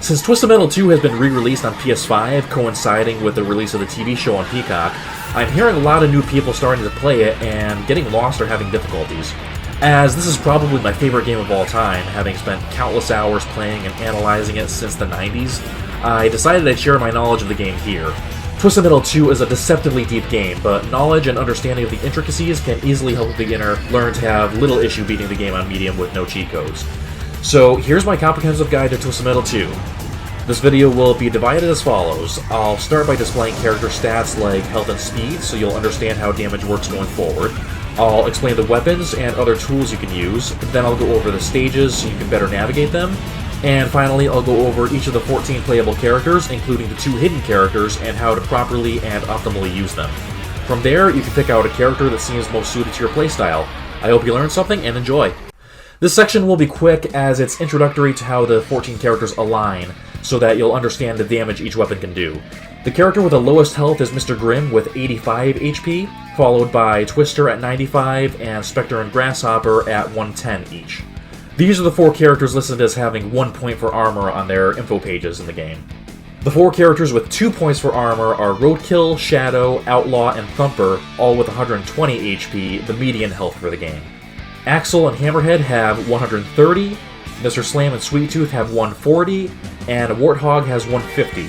Since Twisted Metal 2 has been re-released on PS5, coinciding with the release of the TV show on Peacock, I'm hearing a lot of new people starting to play it and getting lost or having difficulties. As this is probably my favorite game of all time, having spent countless hours playing and analyzing it since the 90s, I decided I'd share my knowledge of the game here. Twisted Metal 2 is a deceptively deep game, but knowledge and understanding of the intricacies can easily help a beginner learn to have little issue beating the game on medium with no cheat codes. So here's my comprehensive guide to Twisted Metal 2. This video will be divided as follows. I'll start by displaying character stats like health and speed, so you'll understand how damage works going forward. I'll explain the weapons and other tools you can use, then I'll go over the stages so you can better navigate them, and finally I'll go over each of the 14 playable characters, including the 2 hidden characters, and how to properly and optimally use them. From there, you can pick out a character that seems most suited to your playstyle. I hope you learned something and enjoy! This section will be quick as it's introductory to how the 14 characters align, so that you'll understand the damage each weapon can do. The character with the lowest health is Mr. Grimm with 85 HP, followed by Twister at 95, and Spectre and Grasshopper at 110 each. These are the 4 characters listed as having 1 point for armor on their info pages in the game. The 4 characters with 2 points for armor are Roadkill, Shadow, Outlaw, and Thumper, all with 120 HP, the median health for the game. Axel and Hammerhead have 130, Mr. Slam and Sweet Tooth have 140, and Warthog has 150.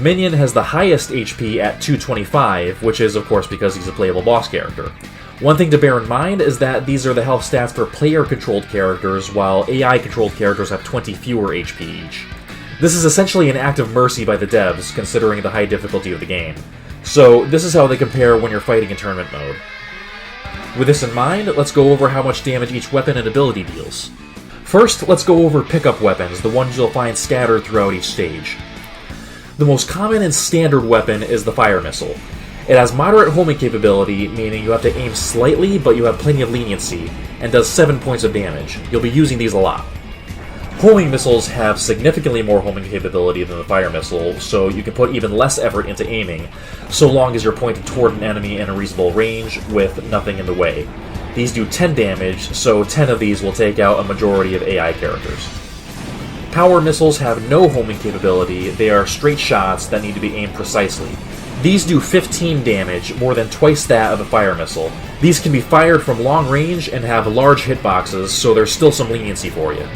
Minion has the highest HP at 225, which is of course because he's a playable boss character. One thing to bear in mind is that these are the health stats for player-controlled characters, while AI-controlled characters have 20 fewer HP each. This is essentially an act of mercy by the devs, considering the high difficulty of the game. So this is how they compare when you're fighting in tournament mode. With this in mind, let's go over how much damage each weapon and ability deals. First, let's go over pickup weapons, the ones you'll find scattered throughout each stage. The most common and standard weapon is the fire missile. It has moderate homing capability, meaning you have to aim slightly, but you have plenty of leniency, and does 7 points of damage. You'll be using these a lot. Homing missiles have significantly more homing capability than the fire missile, so you can put even less effort into aiming, so long as you're pointed toward an enemy in a reasonable range with nothing in the way. These do 10 damage, so 10 of these will take out a majority of AI characters. Power missiles have no homing capability, they are straight shots that need to be aimed precisely. These do 15 damage, more than twice that of a fire missile. These can be fired from long range and have large hitboxes, so there's still some leniency for you.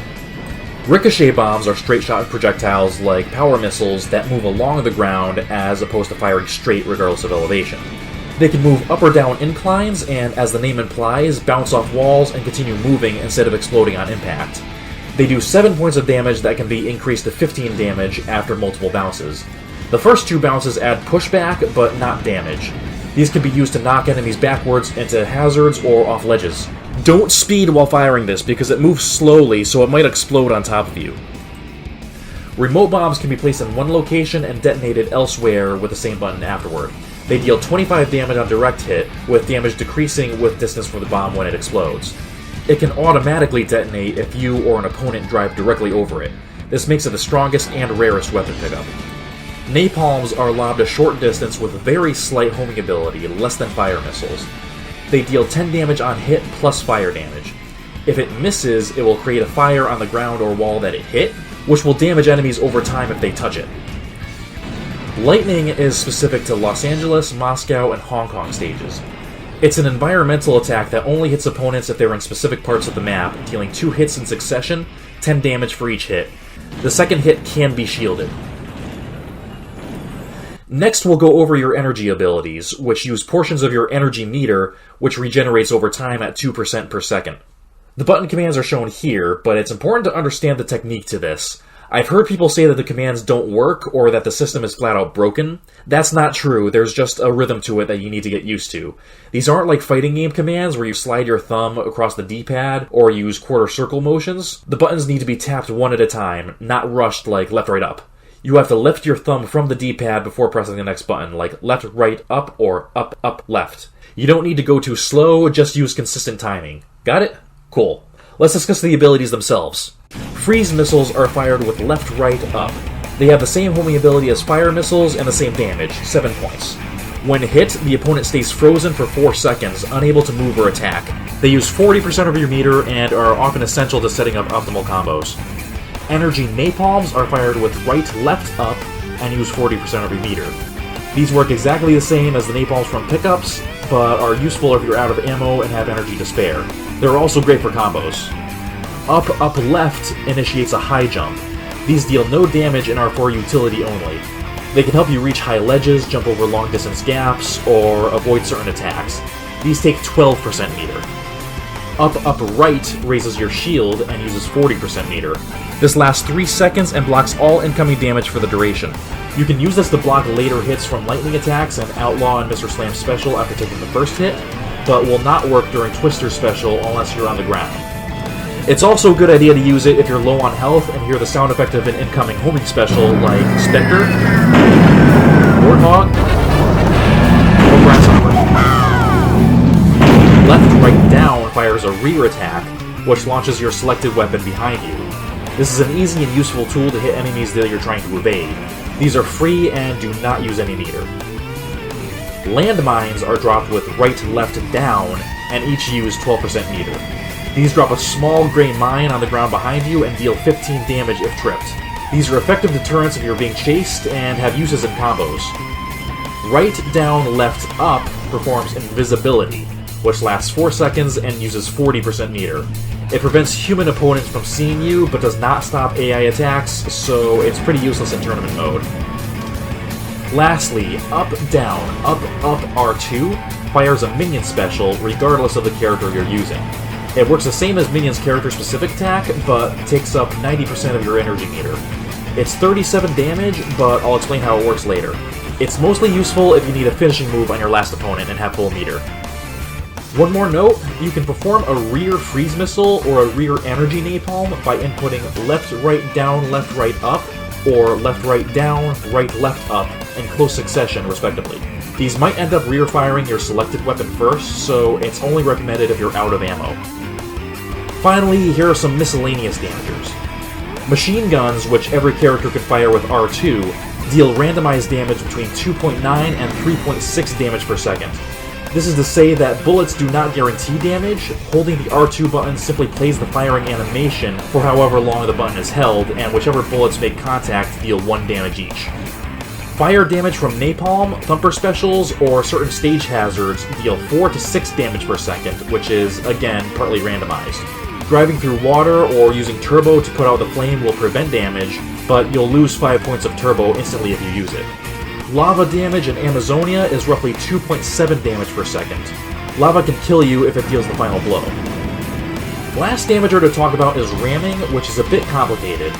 Ricochet bombs are straight shot projectiles like power missiles that move along the ground as opposed to firing straight regardless of elevation. They can move up or down inclines and, as the name implies, bounce off walls and continue moving instead of exploding on impact. They do 7 points of damage that can be increased to 15 damage after multiple bounces. The first 2 bounces add pushback, but not damage. These can be used to knock enemies backwards into hazards or off ledges. Don't speed while firing this because it moves slowly, so it might explode on top of you. Remote bombs can be placed in one location and detonated elsewhere with the same button afterward. They deal 25 damage on direct hit, with damage decreasing with distance from the bomb when it explodes. It can automatically detonate if you or an opponent drive directly over it. This makes it the strongest and rarest weapon pickup. Napalms are lobbed a short distance with very slight homing ability, less than fire missiles. They deal 10 damage on hit plus fire damage. If it misses, it will create a fire on the ground or wall that it hit, which will damage enemies over time if they touch it. Lightning is specific to Los Angeles, Moscow, and Hong Kong stages. It's an environmental attack that only hits opponents if they're in specific parts of the map, dealing 2 hits in succession, 10 damage for each hit. The second hit can be shielded. Next, we'll go over your energy abilities, which use portions of your energy meter, which regenerates over time at 2% per second. The button commands are shown here, but it's important to understand the technique to this. I've heard people say that the commands don't work, or that the system is flat out broken. That's not true, there's just a rhythm to it that you need to get used to. These aren't like fighting game commands where you slide your thumb across the D-pad, or use quarter circle motions. The buttons need to be tapped one at a time, not rushed like left, right, up. You have to lift your thumb from the D-pad before pressing the next button, like left, right, up, or up, up, left. You don't need to go too slow, just use consistent timing. Got it? Cool. Let's discuss the abilities themselves. Freeze missiles are fired with left, right, up. They have the same homing ability as fire missiles and the same damage, 7 points. When hit, the opponent stays frozen for 4 seconds, unable to move or attack. They use 40% of your meter and are often essential to setting up optimal combos. Energy napalms are fired with right, left, up, and use 40% of your meter. These work exactly the same as the napalms from pickups, but are useful if you're out of ammo and have energy to spare. They're also great for combos. Up, up, left initiates a high jump. These deal no damage and are for utility only. They can help you reach high ledges, jump over long distance gaps, or avoid certain attacks. These take 12% meter. Up, up, right raises your shield and uses 40% meter. This lasts 3 seconds and blocks all incoming damage for the duration. You can use this to block later hits from lightning attacks and Outlaw and Mr. Slam special after taking the first hit, but will not work during Twister special unless you're on the ground. It's also a good idea to use it if you're low on health and hear the sound effect of an incoming homing special like Spectre, Warthog, or Grasshopper. Left, right, down fires a rear attack, which launches your selected weapon behind you. This is an easy and useful tool to hit enemies that you're trying to evade. These are free and do not use any meter. Landmines are dropped with right, left, down, and each use 12% meter. These drop a small gray mine on the ground behind you and deal 15 damage if tripped. These are effective deterrents if you're being chased and have uses in combos. Right, down, left, up performs invisibility, which lasts 4 seconds and uses 40% meter. It prevents human opponents from seeing you, but does not stop AI attacks, so it's pretty useless in tournament mode. Lastly, up, down, up, R2 fires a minion special regardless of the character you're using. It works the same as Minion's character-specific attack, but takes up 90% of your energy meter. It's 37 damage, but I'll explain how it works later. It's mostly useful if you need a finishing move on your last opponent and have full meter. One more note, you can perform a rear freeze missile or a rear energy napalm by inputting left, right, up, or left, right, down, right, left, up, in close succession, respectively. These might end up rear firing your selected weapon first, so it's only recommended if you're out of ammo. Finally, here are some miscellaneous damagers. Machine guns, which every character could fire with R2, deal randomized damage between 2.9 and 3.6 damage per second. This is to say that bullets do not guarantee damage. Holding the R2 button simply plays the firing animation for however long the button is held, and whichever bullets make contact deal 1 damage each. Fire damage from napalm, thumper specials, or certain stage hazards deal 4 to 6 damage per second, which is, again, partly randomized. Driving through water or using turbo to put out the flame will prevent damage, but you'll lose 5 points of turbo instantly if you use it. Lava damage in Amazonia is roughly 2.7 damage per second. Lava can kill you if it deals the final blow. Last damager to talk about is ramming, which is a bit complicated.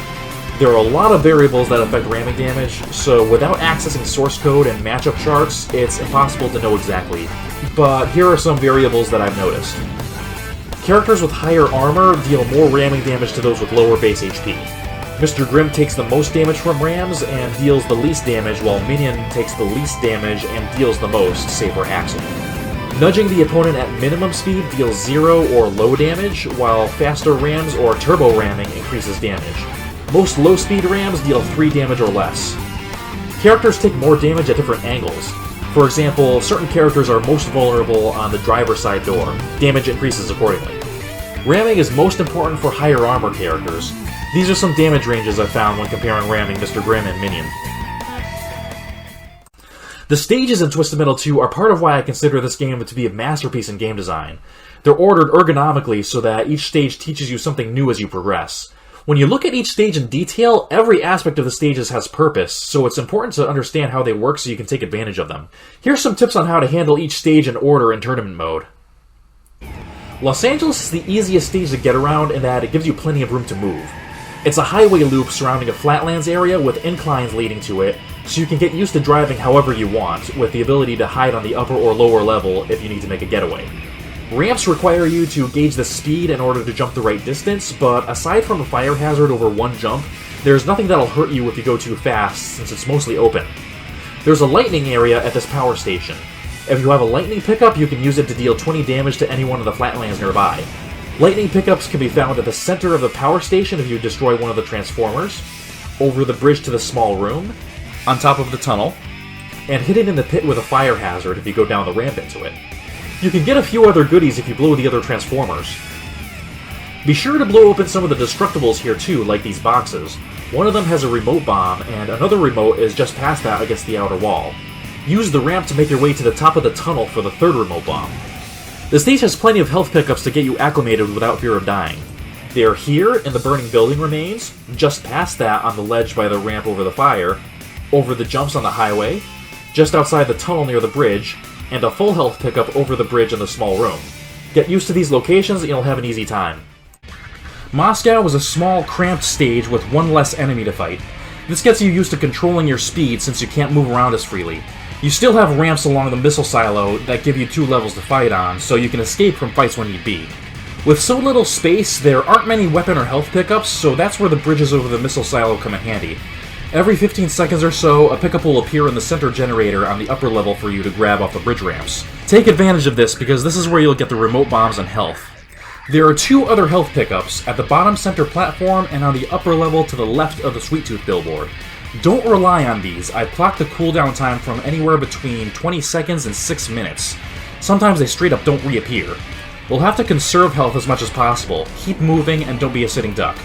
There are a lot of variables that affect ramming damage, so without accessing source code and matchup charts, it's impossible to know exactly. But here are some variables that I've noticed. Characters with higher armor deal more ramming damage to those with lower base HP. Mr. Grimm takes the most damage from rams and deals the least damage, while Minion takes the least damage and deals the most, save for Axel. Nudging the opponent at minimum speed deals 0 or low damage, while faster rams or turbo ramming increases damage. Most low-speed rams deal 3 damage or less. Characters take more damage at different angles. For example, certain characters are most vulnerable on the driver's side door. Damage increases accordingly. Ramming is most important for higher armor characters. These are some damage ranges I found when comparing ramming Mr. Grimm and Minion. The stages in Twisted Metal 2 are part of why I consider this game to be a masterpiece in game design. They're ordered ergonomically so that each stage teaches you something new as you progress. When you look at each stage in detail, every aspect of the stages has purpose, so it's important to understand how they work so you can take advantage of them. Here's some tips on how to handle each stage in order in tournament mode. Los Angeles is the easiest stage to get around in that it gives you plenty of room to move. It's a highway loop surrounding a flatlands area with inclines leading to it, so you can get used to driving however you want, with the ability to hide on the upper or lower level if you need to make a getaway. Ramps require you to gauge the speed in order to jump the right distance, but aside from a fire hazard over one jump, there's nothing that'll hurt you if you go too fast, since it's mostly open. There's a lightning area at this power station. If you have a lightning pickup, you can use it to deal 20 damage to anyone in the flatlands nearby. Lightning pickups can be found at the center of the power station if you destroy one of the transformers, over the bridge to the small room, on top of the tunnel, and hidden in the pit with a fire hazard if you go down the ramp into it. You can get a few other goodies if you blow the other transformers. Be sure to blow open some of the destructibles here too, like these boxes. One of them has a remote bomb, and another remote is just past that against the outer wall. Use the ramp to make your way to the top of the tunnel for the third remote bomb. The stage has plenty of health pickups to get you acclimated without fear of dying. They are here in the burning building remains, just past that on the ledge by the ramp over the fire, over the jumps on the highway, just outside the tunnel near the bridge, and a full health pickup over the bridge in the small room. Get used to these locations and you'll have an easy time. Moscow was a small, cramped stage with one less enemy to fight. This gets you used to controlling your speed since you can't move around as freely. You still have ramps along the missile silo that give you 2 levels to fight on, so you can escape from fights when need be. With so little space, there aren't many weapon or health pickups, so that's where the bridges over the missile silo come in handy. Every 15 seconds or so, a pickup will appear in the center generator on the upper level for you to grab off the bridge ramps. Take advantage of this because this is where you'll get the remote bombs and health. There are 2 other health pickups, at the bottom center platform and on the upper level to the left of the Sweet Tooth billboard. Don't rely on these. I clocked the cooldown time from anywhere between 20 seconds and 6 minutes. Sometimes they straight up don't reappear. We'll have to conserve health as much as possible, keep moving, and don't be a sitting duck.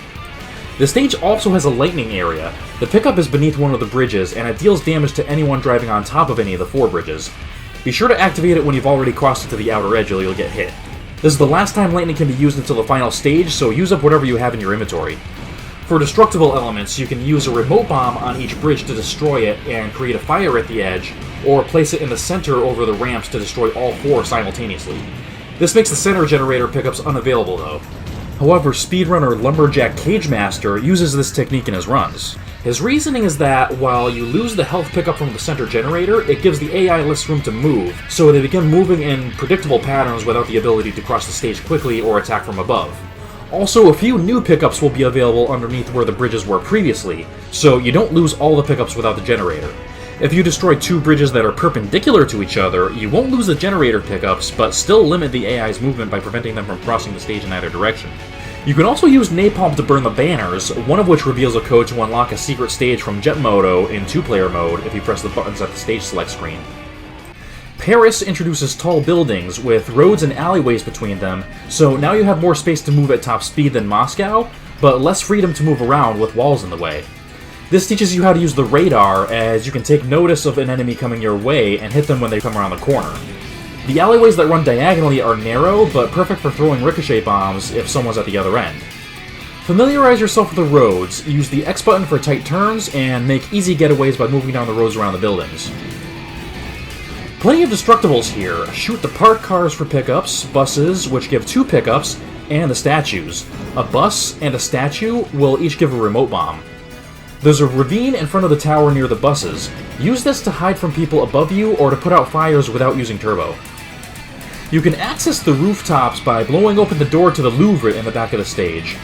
The stage also has a lightning area. The pickup is beneath one of the bridges, and it deals damage to anyone driving on top of any of the 4 bridges. Be sure to activate it when you've already crossed it to the outer edge or you'll get hit. This is the last time lightning can be used until the final stage, so use up whatever you have in your inventory. For destructible elements, you can use a remote bomb on each bridge to destroy it and create a fire at the edge, or place it in the center over the ramps to destroy all 4 simultaneously. This makes the center generator pickups unavailable though. However, speedrunner Lumberjack Cagemaster uses this technique in his runs. His reasoning is that while you lose the health pickup from the center generator, it gives the AI less room to move, so they begin moving in predictable patterns without the ability to cross the stage quickly or attack from above. Also, a few new pickups will be available underneath where the bridges were previously, so you don't lose all the pickups without the generator. If you destroy 2 bridges that are perpendicular to each other, you won't lose the generator pickups, but still limit the AI's movement by preventing them from crossing the stage in either direction. You can also use napalm to burn the banners, one of which reveals a code to unlock a secret stage from Jet Moto in 2-player mode if you press the buttons at the stage select screen. Paris introduces tall buildings with roads and alleyways between them, so now you have more space to move at top speed than Moscow, but less freedom to move around with walls in the way. This teaches you how to use the radar, as you can take notice of an enemy coming your way and hit them when they come around the corner. The alleyways that run diagonally are narrow, but perfect for throwing ricochet bombs if someone's at the other end. Familiarize yourself with the roads, use the X button for tight turns, and make easy getaways by moving down the roads around the buildings. Plenty of destructibles here. Shoot the parked cars for pickups, buses, which give 2 pickups, and the statues. A bus and a statue will each give a remote bomb. There's a ravine in front of the tower near the buses. Use this to hide from people above you or to put out fires without using turbo. You can access the rooftops by blowing open the door to the Louvre in the back of the stage.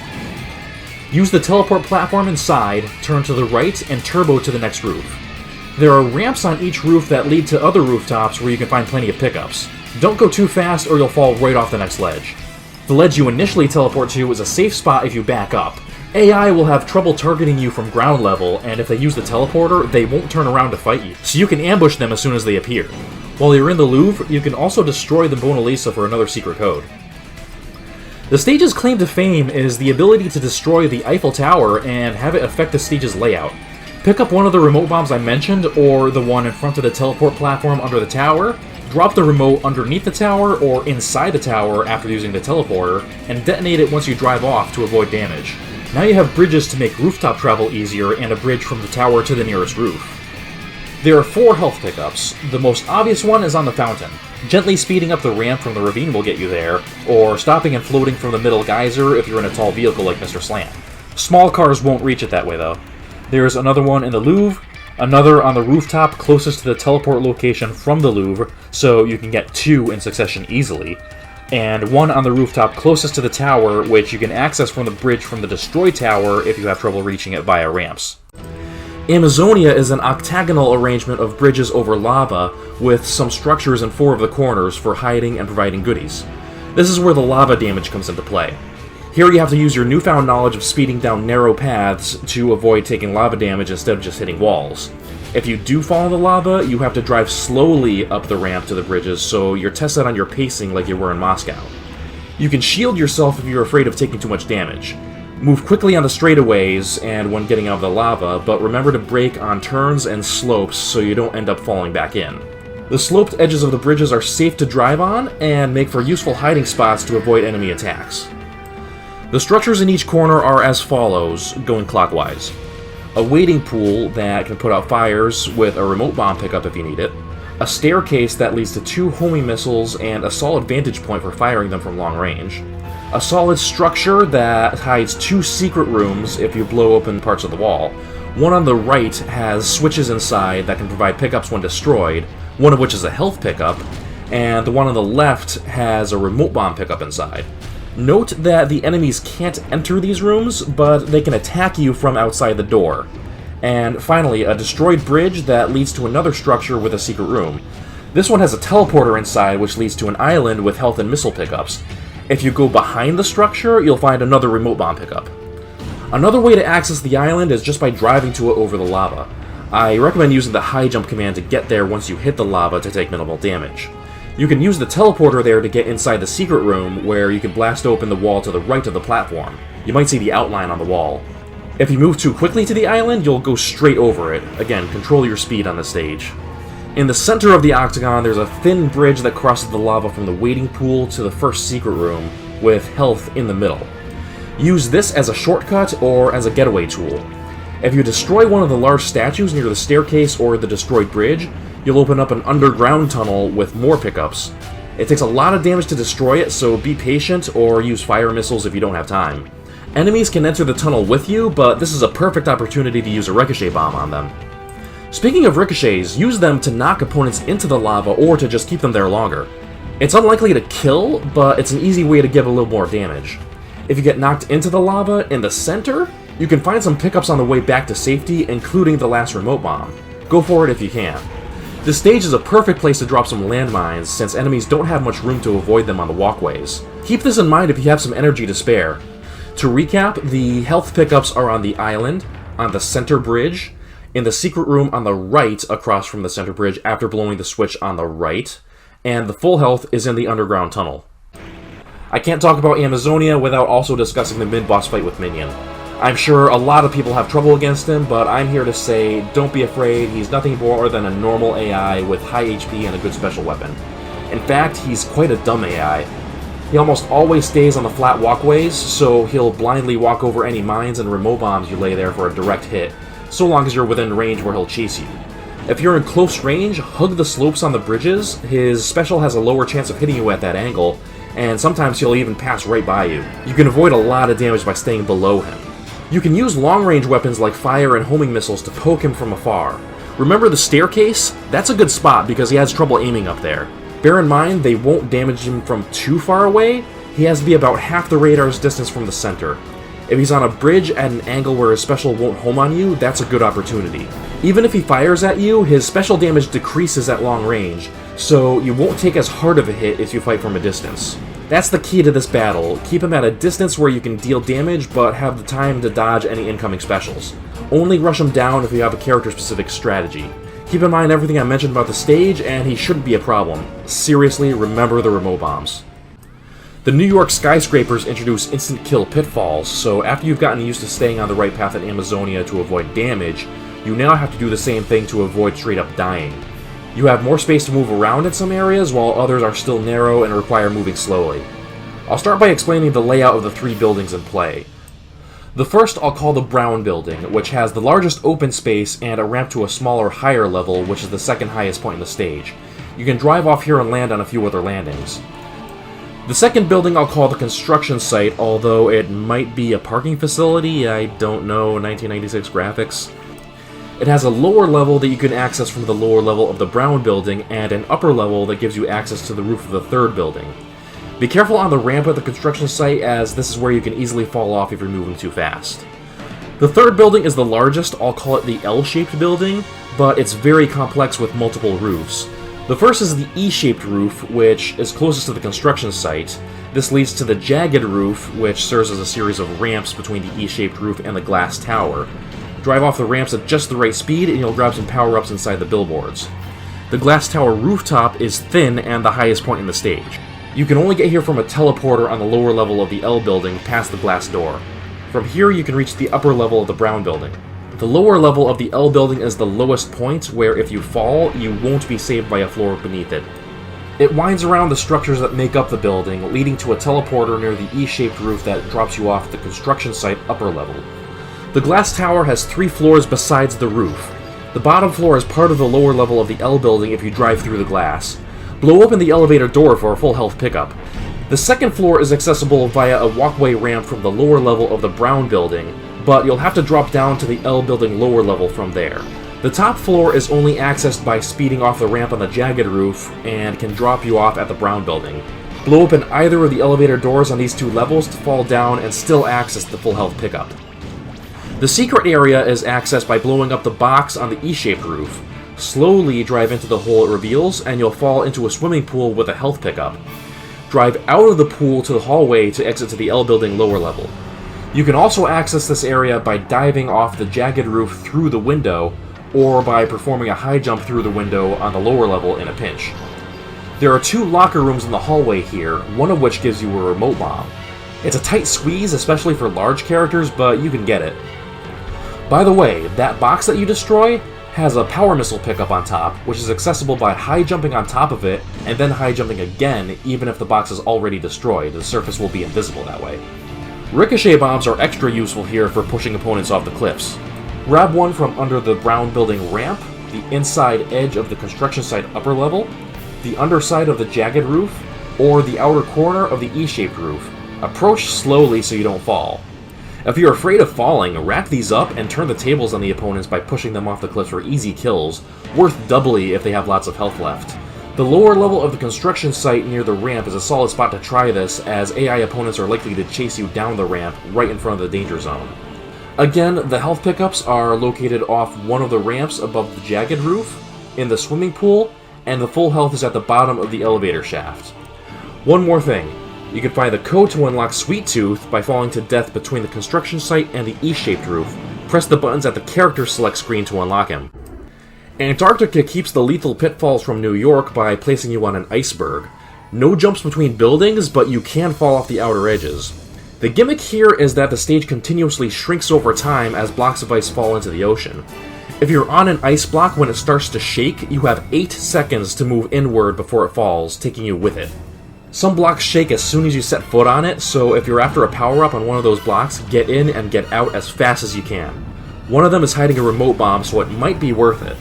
Use the teleport platform inside, turn to the right, and turbo to the next roof. There are ramps on each roof that lead to other rooftops where you can find plenty of pickups. Don't go too fast or you'll fall right off the next ledge. The ledge you initially teleport to is a safe spot if you back up. AI will have trouble targeting you from ground level, and if they use the teleporter, they won't turn around to fight you, so you can ambush them as soon as they appear. While you're in the Louvre, you can also destroy the Mona Lisa for another secret code. The stage's claim to fame is the ability to destroy the Eiffel Tower and have it affect the stage's layout. Pick up one of the remote bombs I mentioned, or the one in front of the teleport platform under the tower, drop the remote underneath the tower or inside the tower after using the teleporter, and detonate it once you drive off to avoid damage. Now you have bridges to make rooftop travel easier and a bridge from the tower to the nearest roof. There are 4 health pickups. The most obvious one is on the fountain. Gently speeding up the ramp from the ravine will get you there, or stopping and floating from the middle geyser if you're in a tall vehicle like Mr. Slam. Small cars won't reach it that way though. There's another one in the Louvre, another on the rooftop closest to the teleport location from the Louvre, so you can get 2 in succession easily, and one on the rooftop closest to the tower, which you can access from the bridge from the destroyed tower if you have trouble reaching it via ramps. Amazonia is an octagonal arrangement of bridges over lava, with some structures in 4 of the corners for hiding and providing goodies. This is where the lava damage comes into play. Here you have to use your newfound knowledge of speeding down narrow paths to avoid taking lava damage instead of just hitting walls. If you do fall in the lava, you have to drive slowly up the ramp to the bridges, so you're tested on your pacing like you were in Moscow. You can shield yourself if you're afraid of taking too much damage. Move quickly on the straightaways and when getting out of the lava, but remember to brake on turns and slopes so you don't end up falling back in. The sloped edges of the bridges are safe to drive on and make for useful hiding spots to avoid enemy attacks. The structures in each corner are as follows, going clockwise. A waiting pool that can put out fires with a remote bomb pickup if you need it. A staircase that leads to 2 homing missiles and a solid vantage point for firing them from long range. A solid structure that hides 2 secret rooms if you blow open parts of the wall. One on the right has switches inside that can provide pickups when destroyed, one of which is a health pickup, and the one on the left has a remote bomb pickup inside. Note that the enemies can't enter these rooms, but they can attack you from outside the door. And finally, a destroyed bridge that leads to another structure with a secret room. This one has a teleporter inside which leads to an island with health and missile pickups. If you go behind the structure, you'll find another remote bomb pickup. Another way to access the island is just by driving to it over the lava. I recommend using the high jump command to get there once you hit the lava to take minimal damage. You can use the teleporter there to get inside the secret room, where you can blast open the wall to the right of the platform. You might see the outline on the wall. If you move too quickly to the island, you'll go straight over it. Again, control your speed on the stage. In the center of the octagon, there's a thin bridge that crosses the lava from the waiting pool to the first secret room, with health in the middle. Use this as a shortcut or as a getaway tool. If you destroy one of the large statues near the staircase or the destroyed bridge, you'll open up an underground tunnel with more pickups. It takes a lot of damage to destroy it, so be patient or use fire missiles if you don't have time. Enemies can enter the tunnel with you, but this is a perfect opportunity to use a ricochet bomb on them. Speaking of ricochets, use them to knock opponents into the lava or to just keep them there longer. It's unlikely to kill, but it's an easy way to give a little more damage. If you get knocked into the lava in the center, you can find some pickups on the way back to safety, including the last remote bomb. Go for it if you can. This stage is a perfect place to drop some landmines, since enemies don't have much room to avoid them on the walkways. Keep this in mind if you have some energy to spare. To recap, the health pickups are on the island, on the center bridge, in the secret room on the right across from the center bridge after blowing the switch on the right, and the full health is in the underground tunnel. I can't talk about Amazonia without also discussing the mid-boss fight with Minion. I'm sure a lot of people have trouble against him, but I'm here to say, don't be afraid, he's nothing more than a normal AI with high HP and a good special weapon. In fact, he's quite a dumb AI. He almost always stays on the flat walkways, so he'll blindly walk over any mines and remote bombs you lay there for a direct hit, so long as you're within range where he'll chase you. If you're in close range, hug the slopes on the bridges. His special has a lower chance of hitting you at that angle, and sometimes he'll even pass right by you. You can avoid a lot of damage by staying below him. You can use long-range weapons like fire and homing missiles to poke him from afar. Remember the staircase? That's a good spot because he has trouble aiming up there. Bear in mind, they won't damage him from too far away. He has to be about half the radar's distance from the center. If he's on a bridge at an angle where his special won't home on you, that's a good opportunity. Even if he fires at you, his special damage decreases at long range, so you won't take as hard of a hit if you fight from a distance. That's the key to this battle. Keep him at a distance where you can deal damage, but have the time to dodge any incoming specials. Only rush him down if you have a character-specific strategy. Keep in mind everything I mentioned about the stage, and he shouldn't be a problem. Seriously, remember the remote bombs. The New York skyscrapers introduce instant kill pitfalls, so after you've gotten used to staying on the right path in Amazonia to avoid damage, you now have to do the same thing to avoid straight-up dying. You have more space to move around in some areas, while others are still narrow and require moving slowly. I'll start by explaining the layout of the 3 buildings in play. The first I'll call the Brown Building, which has the largest open space and a ramp to a smaller, higher level, which is the second highest point in the stage. You can drive off here and land on a few other landings. The second building I'll call the construction site, although it might be a parking facility, I don't know, 1996 graphics. It has a lower level that you can access from the lower level of the Brown Building, and an upper level that gives you access to the roof of the third building. Be careful on the ramp at the construction site, as this is where you can easily fall off if you're moving too fast. The third building is the largest, I'll call it the L-shaped building, but it's very complex with multiple roofs. The first is the E-shaped roof, which is closest to the construction site. This leads to the jagged roof, which serves as a series of ramps between the E-shaped roof and the glass tower. Drive off the ramps at just the right speed and you'll grab some power-ups inside the billboards. The glass tower rooftop is thin and the highest point in the stage. You can only get here from a teleporter on the lower level of the L building past the glass door. From here you can reach the upper level of the brown building. The lower level of the L building is the lowest point, where if you fall, you won't be saved by a floor beneath it. It winds around the structures that make up the building, leading to a teleporter near the E-shaped roof that drops you off the construction site upper level. The glass tower has 3 floors besides the roof. The bottom floor is part of the lower level of the L building if you drive through the glass. Blow open the elevator door for a full health pickup. The second floor is accessible via a walkway ramp from the lower level of the brown building, but you'll have to drop down to the L building lower level from there. The top floor is only accessed by speeding off the ramp on the jagged roof and can drop you off at the brown building. Blow open either of the elevator doors on these 2 levels to fall down and still access the full health pickup. The secret area is accessed by blowing up the box on the E-shaped roof. Slowly drive into the hole it reveals, and you'll fall into a swimming pool with a health pickup. Drive out of the pool to the hallway to exit to the L building lower level. You can also access this area by diving off the jagged roof through the window, or by performing a high jump through the window on the lower level in a pinch. There are 2 locker rooms in the hallway here, one of which gives you a remote bomb. It's a tight squeeze, especially for large characters, but you can get it. By the way, that box that you destroy has a power missile pickup on top, which is accessible by high jumping on top of it, and then high jumping again, even if the box is already destroyed. The surface will be invisible that way. Ricochet bombs are extra useful here for pushing opponents off the cliffs. Grab one from under the brown building ramp, the inside edge of the construction site upper level, the underside of the jagged roof, or the outer corner of the E-shaped roof. Approach slowly so you don't fall. If you're afraid of falling, rack these up and turn the tables on the opponents by pushing them off the cliff for easy kills, worth doubly if they have lots of health left. The lower level of the construction site near the ramp is a solid spot to try this, as AI opponents are likely to chase you down the ramp right in front of the danger zone. Again, the health pickups are located off one of the ramps above the jagged roof, in the swimming pool, and the full health is at the bottom of the elevator shaft. One more thing. You can find the code to unlock Sweet Tooth by falling to death between the construction site and the E-shaped roof. Press the buttons at the character select screen to unlock him. Antarctica keeps the lethal pitfalls from New York by placing you on an iceberg. No jumps between buildings, but you can fall off the outer edges. The gimmick here is that the stage continuously shrinks over time as blocks of ice fall into the ocean. If you're on an ice block when it starts to shake, you have 8 seconds to move inward before it falls, taking you with it. Some blocks shake as soon as you set foot on it, so if you're after a power-up on one of those blocks, get in and get out as fast as you can. One of them is hiding a remote bomb, so it might be worth it.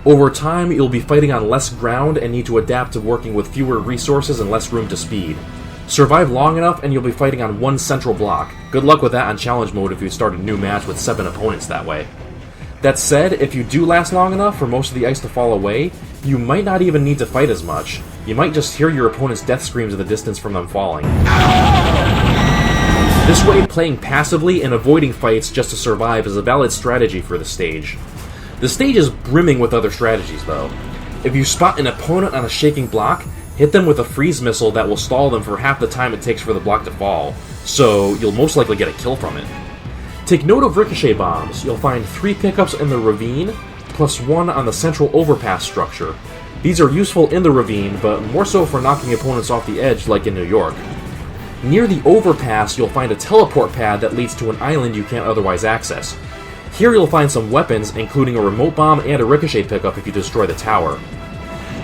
Over time, you'll be fighting on less ground and need to adapt to working with fewer resources and less room to speed. Survive long enough and you'll be fighting on one central block. Good luck with that on challenge mode if you start a new match with 7 opponents that way. That said, if you do last long enough for most of the ice to fall away, you might not even need to fight as much. You might just hear your opponent's death screams in the distance from them falling. This way, playing passively and avoiding fights just to survive is a valid strategy for the stage. The stage is brimming with other strategies, though. If you spot an opponent on a shaking block, hit them with a freeze missile that will stall them for half the time it takes for the block to fall, so you'll most likely get a kill from it. Take note of ricochet bombs. You'll find 3 pickups in the ravine, plus 1 on the central overpass structure. These are useful in the ravine, but more so for knocking opponents off the edge like in New York. Near the overpass, you'll find a teleport pad that leads to an island you can't otherwise access. Here you'll find some weapons, including a remote bomb and a ricochet pickup if you destroy the tower.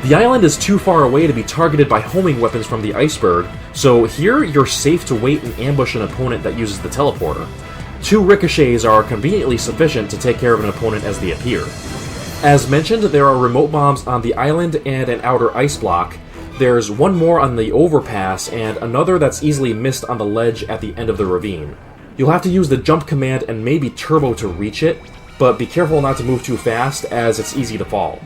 The island is too far away to be targeted by homing weapons from the iceberg, so here you're safe to wait and ambush an opponent that uses the teleporter. 2 ricochets are conveniently sufficient to take care of an opponent as they appear. As mentioned, there are remote bombs on the island and an outer ice block. There's one more on the overpass, and another that's easily missed on the ledge at the end of the ravine. You'll have to use the jump command and maybe turbo to reach it, but be careful not to move too fast as it's easy to fall.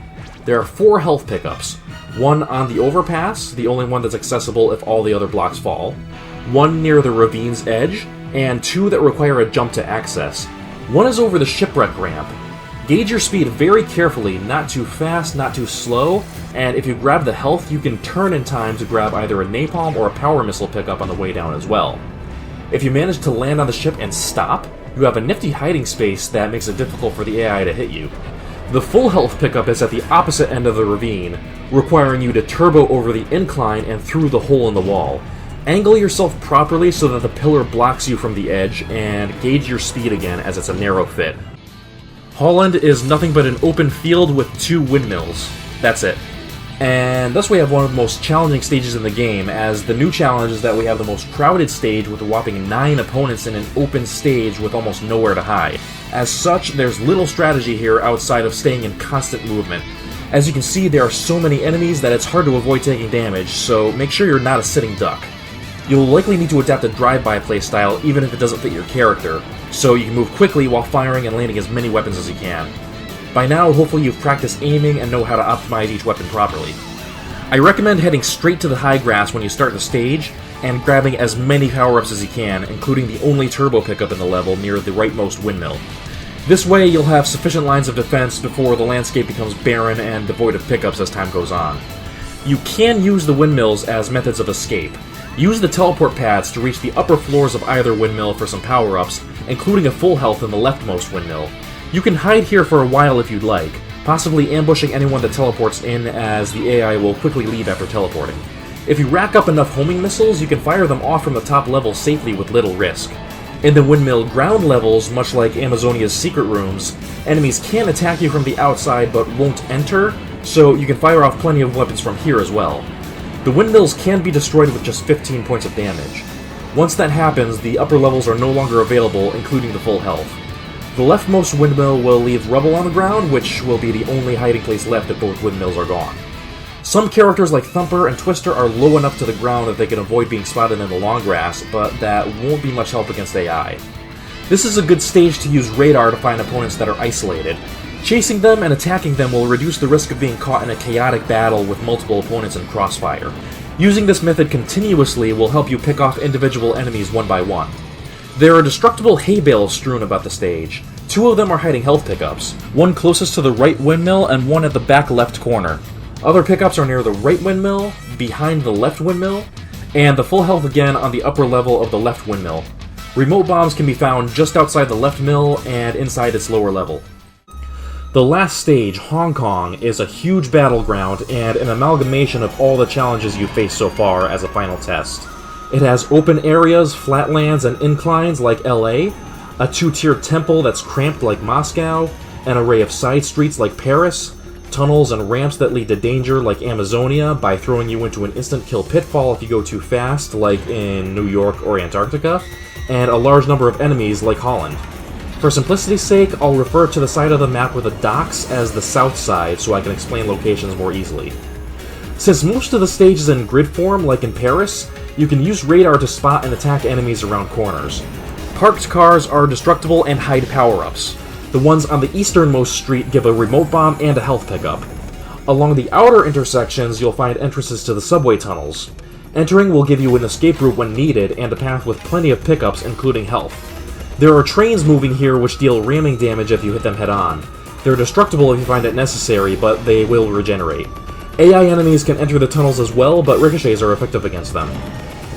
There are 4 health pickups. 1 on the overpass, the only one that's accessible if all the other blocks fall. 1 near the ravine's edge, and 2 that require a jump to access. 1 is over the shipwreck ramp. Gauge your speed very carefully, not too fast, not too slow, and if you grab the health, you can turn in time to grab either a napalm or a power missile pickup on the way down as well. If you manage to land on the ship and stop, you have a nifty hiding space that makes it difficult for the AI to hit you. The full health pickup is at the opposite end of the ravine, requiring you to turbo over the incline and through the hole in the wall. Angle yourself properly so that the pillar blocks you from the edge, and gauge your speed again as it's a narrow fit. Holland is nothing but an open field with 2 windmills. That's it. And thus we have one of the most challenging stages in the game, as the new challenge is that we have the most crowded stage with a whopping 9 opponents in an open stage with almost nowhere to hide. As such, there's little strategy here outside of staying in constant movement. As you can see, there are so many enemies that it's hard to avoid taking damage, so make sure you're not a sitting duck. You'll likely need to adapt a drive-by playstyle even if it doesn't fit your character, so you can move quickly while firing and landing as many weapons as you can. By now, hopefully you've practiced aiming and know how to optimize each weapon properly. I recommend heading straight to the high grass when you start the stage, and grabbing as many power-ups as you can, including the only turbo pickup in the level near the rightmost windmill. This way, you'll have sufficient lines of defense before the landscape becomes barren and devoid of pickups as time goes on. You can use the windmills as methods of escape. Use the teleport pads to reach the upper floors of either windmill for some power-ups, including a full health in the leftmost windmill. You can hide here for a while if you'd like, possibly ambushing anyone that teleports in, as the AI will quickly leave after teleporting. If you rack up enough homing missiles, you can fire them off from the top level safely with little risk. In the windmill ground levels, much like Amazonia's secret rooms, enemies can attack you from the outside but won't enter, so you can fire off plenty of weapons from here as well. The windmills can be destroyed with just 15 points of damage. Once that happens, the upper levels are no longer available, including the full health. The leftmost windmill will leave rubble on the ground, which will be the only hiding place left if both windmills are gone. Some characters like Thumper and Twister are low enough to the ground that they can avoid being spotted in the long grass, but that won't be much help against AI. This is a good stage to use radar to find opponents that are isolated. Chasing them and attacking them will reduce the risk of being caught in a chaotic battle with multiple opponents in crossfire. Using this method continuously will help you pick off individual enemies one by one. There are destructible hay bales strewn about the stage. 2 of them are hiding health pickups, one closest to the right windmill and one at the back left corner. Other pickups are near the right windmill, behind the left windmill, and the full health again on the upper level of the left windmill. Remote bombs can be found just outside the left mill and inside its lower level. The last stage, Hong Kong, is a huge battleground and an amalgamation of all the challenges you've faced so far as a final test. It has open areas, flatlands, and inclines like LA, a 2-tier temple that's cramped like Moscow, an array of side streets like Paris, tunnels and ramps that lead to danger like Amazonia by throwing you into an instant kill pitfall if you go too fast like in New York or Antarctica, and a large number of enemies like Holland. For simplicity's sake, I'll refer to the side of the map with the docks as the south side so I can explain locations more easily. Since most of the stage is in grid form like in Paris, you can use radar to spot and attack enemies around corners. Parked cars are destructible and hide power-ups. The ones on the easternmost street give a remote bomb and a health pickup. Along the outer intersections, you'll find entrances to the subway tunnels. Entering will give you an escape route when needed, and a path with plenty of pickups, including health. There are trains moving here which deal ramming damage if you hit them head-on. They're destructible if you find it necessary, but they will regenerate. AI enemies can enter the tunnels as well, but ricochets are effective against them.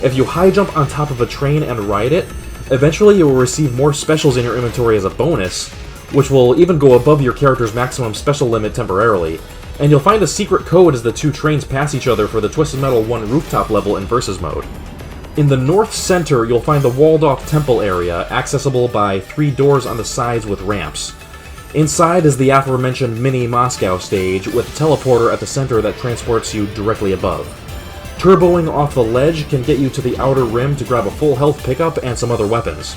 If you high jump on top of a train and ride it, eventually you will receive more specials in your inventory as a bonus, which will even go above your character's maximum special limit temporarily, and you'll find a secret code as the 2 trains pass each other for the Twisted Metal 1 rooftop level in Versus mode. In the north center, you'll find the walled-off temple area, accessible by 3 doors on the sides with ramps. Inside is the aforementioned mini Moscow stage, with a teleporter at the center that transports you directly above. Turboing off the ledge can get you to the outer rim to grab a full health pickup and some other weapons.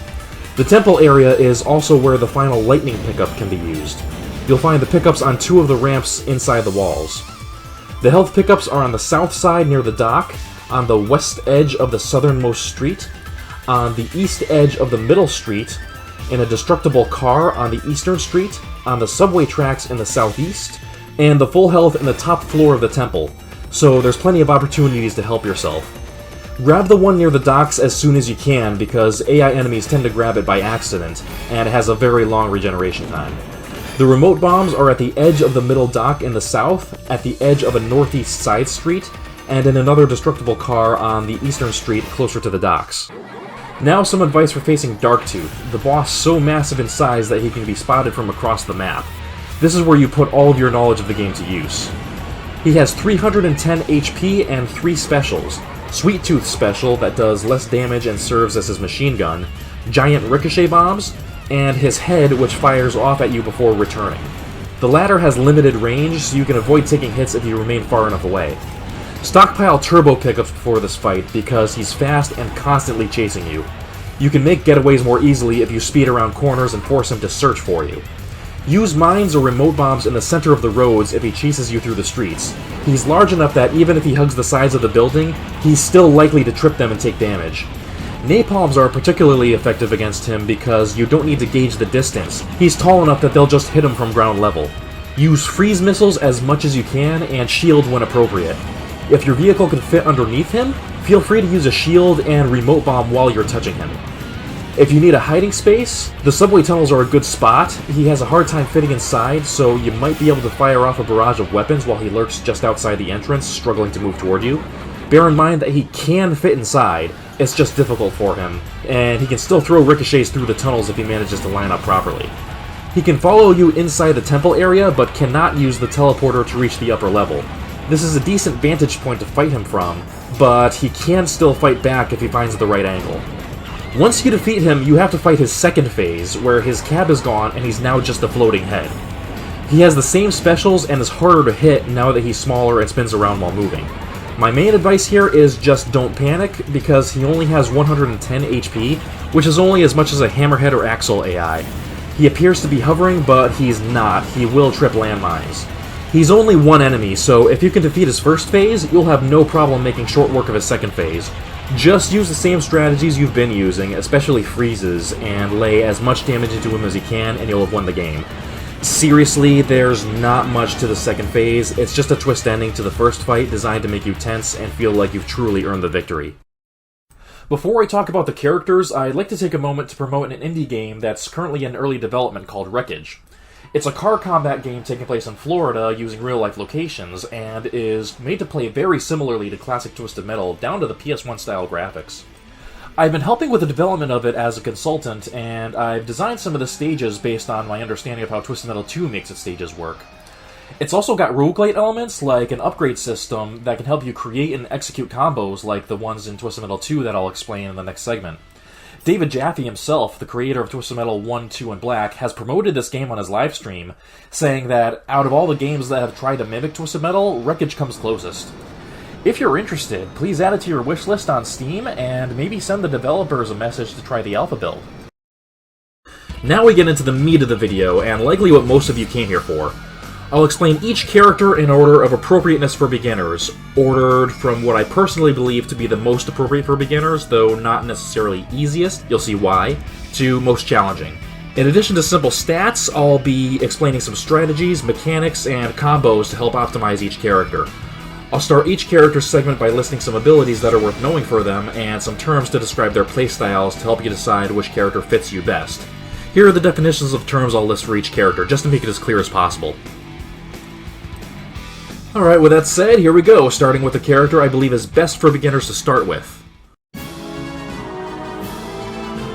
The temple area is also where the final lightning pickup can be used. You'll find the pickups on 2 of the ramps inside the walls. The health pickups are on the south side near the dock, on the west edge of the southernmost street, on the east edge of the middle street, in a destructible car on the eastern street, on the subway tracks in the southeast, and the full health in the top floor of the temple, so there's plenty of opportunities to help yourself. Grab the one near the docks as soon as you can, because AI enemies tend to grab it by accident, and it has a very long regeneration time. The remote bombs are at the edge of the middle dock in the south, at the edge of a northeast side street, and in another destructible car on the eastern street closer to the docks. Now some advice for facing Darktooth, the boss so massive in size that he can be spotted from across the map. This is where you put all of your knowledge of the game to use. He has 310 HP and 3 specials. Sweet Tooth special that does less damage and serves as his machine gun, giant ricochet bombs, and his head which fires off at you before returning. The latter has limited range, so you can avoid taking hits if you remain far enough away. Stockpile turbo pickups before this fight because he's fast and constantly chasing you. You can make getaways more easily if you speed around corners and force him to search for you. Use mines or remote bombs in the center of the roads if he chases you through the streets. He's large enough that even if he hugs the sides of the building, he's still likely to trip them and take damage. Napalms are particularly effective against him because you don't need to gauge the distance. He's tall enough that they'll just hit him from ground level. Use freeze missiles as much as you can and shield when appropriate. If your vehicle can fit underneath him, feel free to use a shield and remote bomb while you're touching him. If you need a hiding space, the subway tunnels are a good spot. He has a hard time fitting inside, so you might be able to fire off a barrage of weapons while he lurks just outside the entrance, struggling to move toward you. Bear in mind that he can fit inside, it's just difficult for him, and he can still throw ricochets through the tunnels if he manages to line up properly. He can follow you inside the temple area, but cannot use the teleporter to reach the upper level. This is a decent vantage point to fight him from, but he can still fight back if he finds the right angle. Once you defeat him, you have to fight his second phase, where his cab is gone and he's now just a floating head. He has the same specials and is harder to hit now that he's smaller and spins around while moving. My main advice here is just don't panic, because he only has 110 HP, which is only as much as a Hammerhead or Axel AI. He appears to be hovering, but he's not. He will trip landmines. He's only one enemy, so if you can defeat his first phase, you'll have no problem making short work of his second phase. Just use the same strategies you've been using, especially freezes, and lay as much damage into him as you can, and you'll have won the game. Seriously, there's not much to the second phase. It's just a twist ending to the first fight designed to make you tense and feel like you've truly earned the victory. Before I talk about the characters, I'd like to take a moment to promote an indie game that's currently in early development called Wreckage. It's a car combat game taking place in Florida using real-life locations, and is made to play very similarly to classic Twisted Metal, down to the PS1-style graphics. I've been helping with the development of it as a consultant, and I've designed some of the stages based on my understanding of how Twisted Metal 2 makes its stages work. It's also got roguelite elements, like an upgrade system that can help you create and execute combos like the ones in Twisted Metal 2 that I'll explain in the next segment. David Jaffe himself, the creator of Twisted Metal 1, 2, and Black, has promoted this game on his livestream, saying that out of all the games that have tried to mimic Twisted Metal, Wreckage comes closest. If you're interested, please add it to your wishlist on Steam, and maybe send the developers a message to try the alpha build. Now we get into the meat of the video, and likely what most of you came here for. I'll explain each character in order of appropriateness for beginners, ordered from what I personally believe to be the most appropriate for beginners, though not necessarily easiest, you'll see why, to most challenging. In addition to simple stats, I'll be explaining some strategies, mechanics, and combos to help optimize each character. I'll start each character's segment by listing some abilities that are worth knowing for them, and some terms to describe their playstyles to help you decide which character fits you best. Here are the definitions of terms I'll list for each character, just to make it as clear as possible. Alright, with that said, here we go, starting with the character I believe is best for beginners to start with.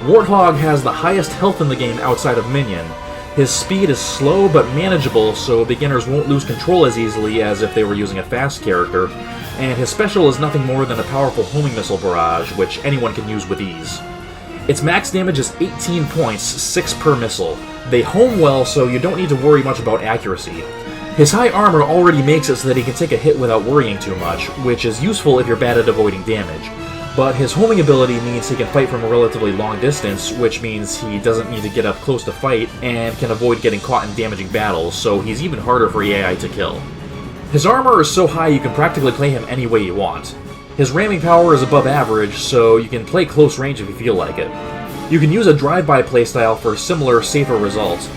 Warthog has the highest health in the game outside of Minion. His speed is slow but manageable, so beginners won't lose control as easily as if they were using a fast character, and his special is nothing more than a powerful homing missile barrage, which anyone can use with ease. Its max damage is 18 points, 6 per missile. They home well, so you don't need to worry much about accuracy. His high armor already makes it so that he can take a hit without worrying too much, which is useful if you're bad at avoiding damage. But his homing ability means he can fight from a relatively long distance, which means he doesn't need to get up close to fight, and can avoid getting caught in damaging battles, so he's even harder for AI to kill. His armor is so high you can practically play him any way you want. His ramming power is above average, so you can play close range if you feel like it. You can use a drive-by playstyle for similar, safer results.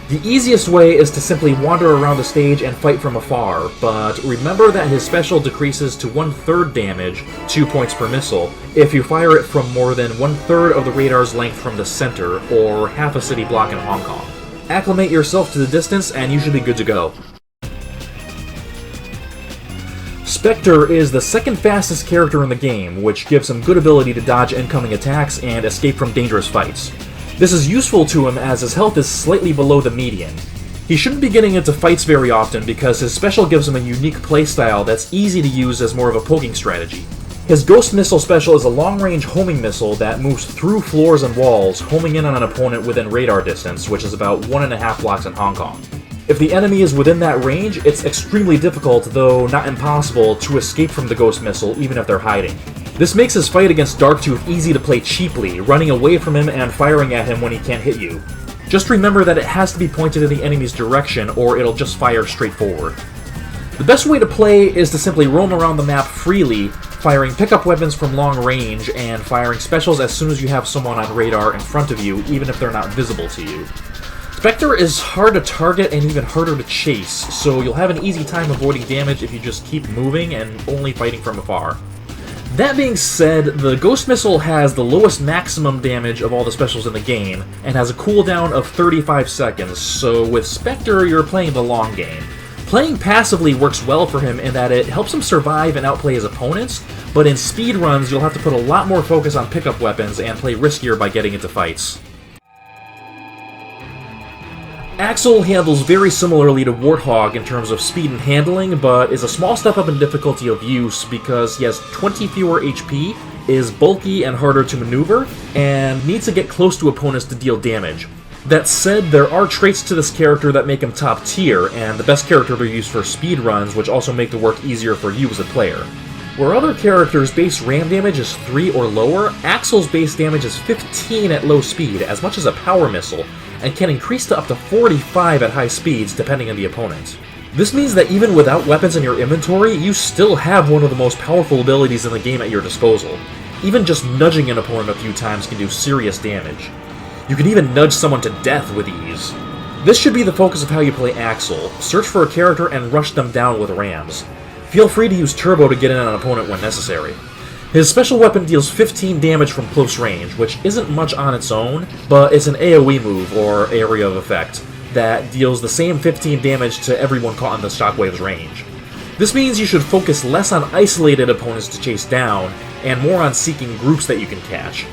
The easiest way is to simply wander around the stage and fight from afar, but remember that his special decreases to 1/3 damage, 2 points per missile, if you fire it from more than 1/3 of the radar's length from the center, or half a city block in Hong Kong. Acclimate yourself to the distance and you should be good to go. Spectre is the second fastest character in the game, which gives him good ability to dodge incoming attacks and escape from dangerous fights. This is useful to him as his health is slightly below the median. He shouldn't be getting into fights very often because his special gives him a unique playstyle that's easy to use as more of a poking strategy. His Ghost Missile special is a long-range homing missile that moves through floors and walls, homing in on an opponent within radar distance, which is about 1.5 blocks in Hong Kong. If the enemy is within that range, it's extremely difficult, though not impossible, to escape from the Ghost Missile even if they're hiding. This makes his fight against Darktooth easy to play cheaply, running away from him and firing at him when he can't hit you. Just remember that it has to be pointed in the enemy's direction or it'll just fire straight forward. The best way to play is to simply roam around the map freely, firing pickup weapons from long range and firing specials as soon as you have someone on radar in front of you, even if they're not visible to you. Spectre is hard to target and even harder to chase, so you'll have an easy time avoiding damage if you just keep moving and only fighting from afar. That being said, the Ghost Missile has the lowest maximum damage of all the specials in the game, and has a cooldown of 35 seconds, so with Spectre you're playing the long game. Playing passively works well for him in that it helps him survive and outplay his opponents, but in speedruns you'll have to put a lot more focus on pickup weapons and play riskier by getting into fights. Axel handles very similarly to Warthog in terms of speed and handling, but is a small step up in difficulty of use because he has 20 fewer HP, is bulky and harder to maneuver, and needs to get close to opponents to deal damage. That said, there are traits to this character that make him top tier, and the best character to use for speedruns, which also make the work easier for you as a player. Where other characters' base ram damage is 3 or lower, Axel's base damage is 15 at low speed, as much as a power missile, and can increase to up to 45 at high speeds depending on the opponent. This means that even without weapons in your inventory, you still have one of the most powerful abilities in the game at your disposal. Even just nudging an opponent a few times can do serious damage. You can even nudge someone to death with ease. This should be the focus of how you play Axel. Search for a character and rush them down with rams. Feel free to use Turbo to get in on an opponent when necessary. His special weapon deals 15 damage from close range, which isn't much on its own, but it's an AoE move, or area of effect, that deals the same 15 damage to everyone caught in the shockwave's range. This means you should focus less on isolated opponents to chase down, and more on seeking groups that you can catch.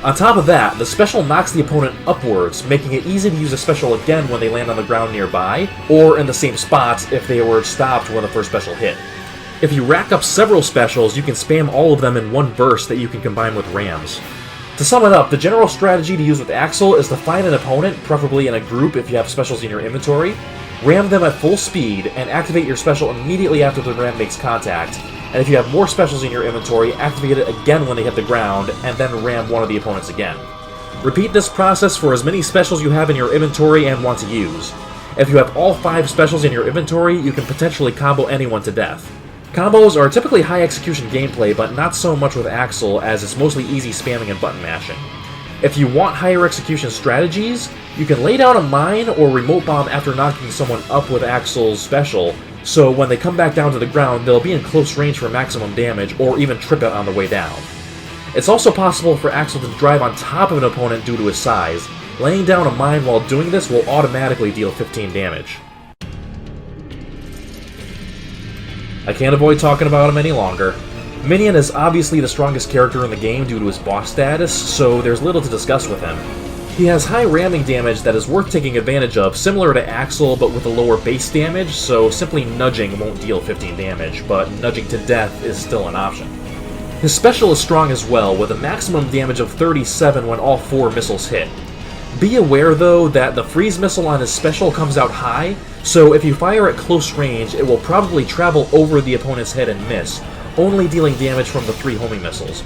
On top of that, the special knocks the opponent upwards, making it easy to use a special again when they land on the ground nearby, or in the same spot if they were stopped when the first special hit. If you rack up several specials, you can spam all of them in one burst that you can combine with rams. To sum it up, the general strategy to use with Axel is to find an opponent, preferably in a group if you have specials in your inventory, ram them at full speed, and activate your special immediately after the ram makes contact, and if you have more specials in your inventory, activate it again when they hit the ground, and then ram one of the opponents again. Repeat this process for as many specials you have in your inventory and want to use. If you have all 5 specials in your inventory, you can potentially combo anyone to death. Combos are typically high execution gameplay, but not so much with Axel, as it's mostly easy spamming and button mashing. If you want higher execution strategies, you can lay down a mine or remote bomb after knocking someone up with Axel's special, so when they come back down to the ground, they'll be in close range for maximum damage, or even trip it on the way down. It's also possible for Axel to drive on top of an opponent due to his size. Laying down a mine while doing this will automatically deal 15 damage. I can't avoid talking about him any longer. Minion is obviously the strongest character in the game due to his boss status, so there's little to discuss with him. He has high ramming damage that is worth taking advantage of, similar to Axel but with a lower base damage, so simply nudging won't deal 15 damage, but nudging to death is still an option. His special is strong as well, with a maximum damage of 37 when all 4 missiles hit. Be aware though that the freeze missile on his special comes out high, so if you fire at close range it will probably travel over the opponent's head and miss, only dealing damage from the 3 homing missiles.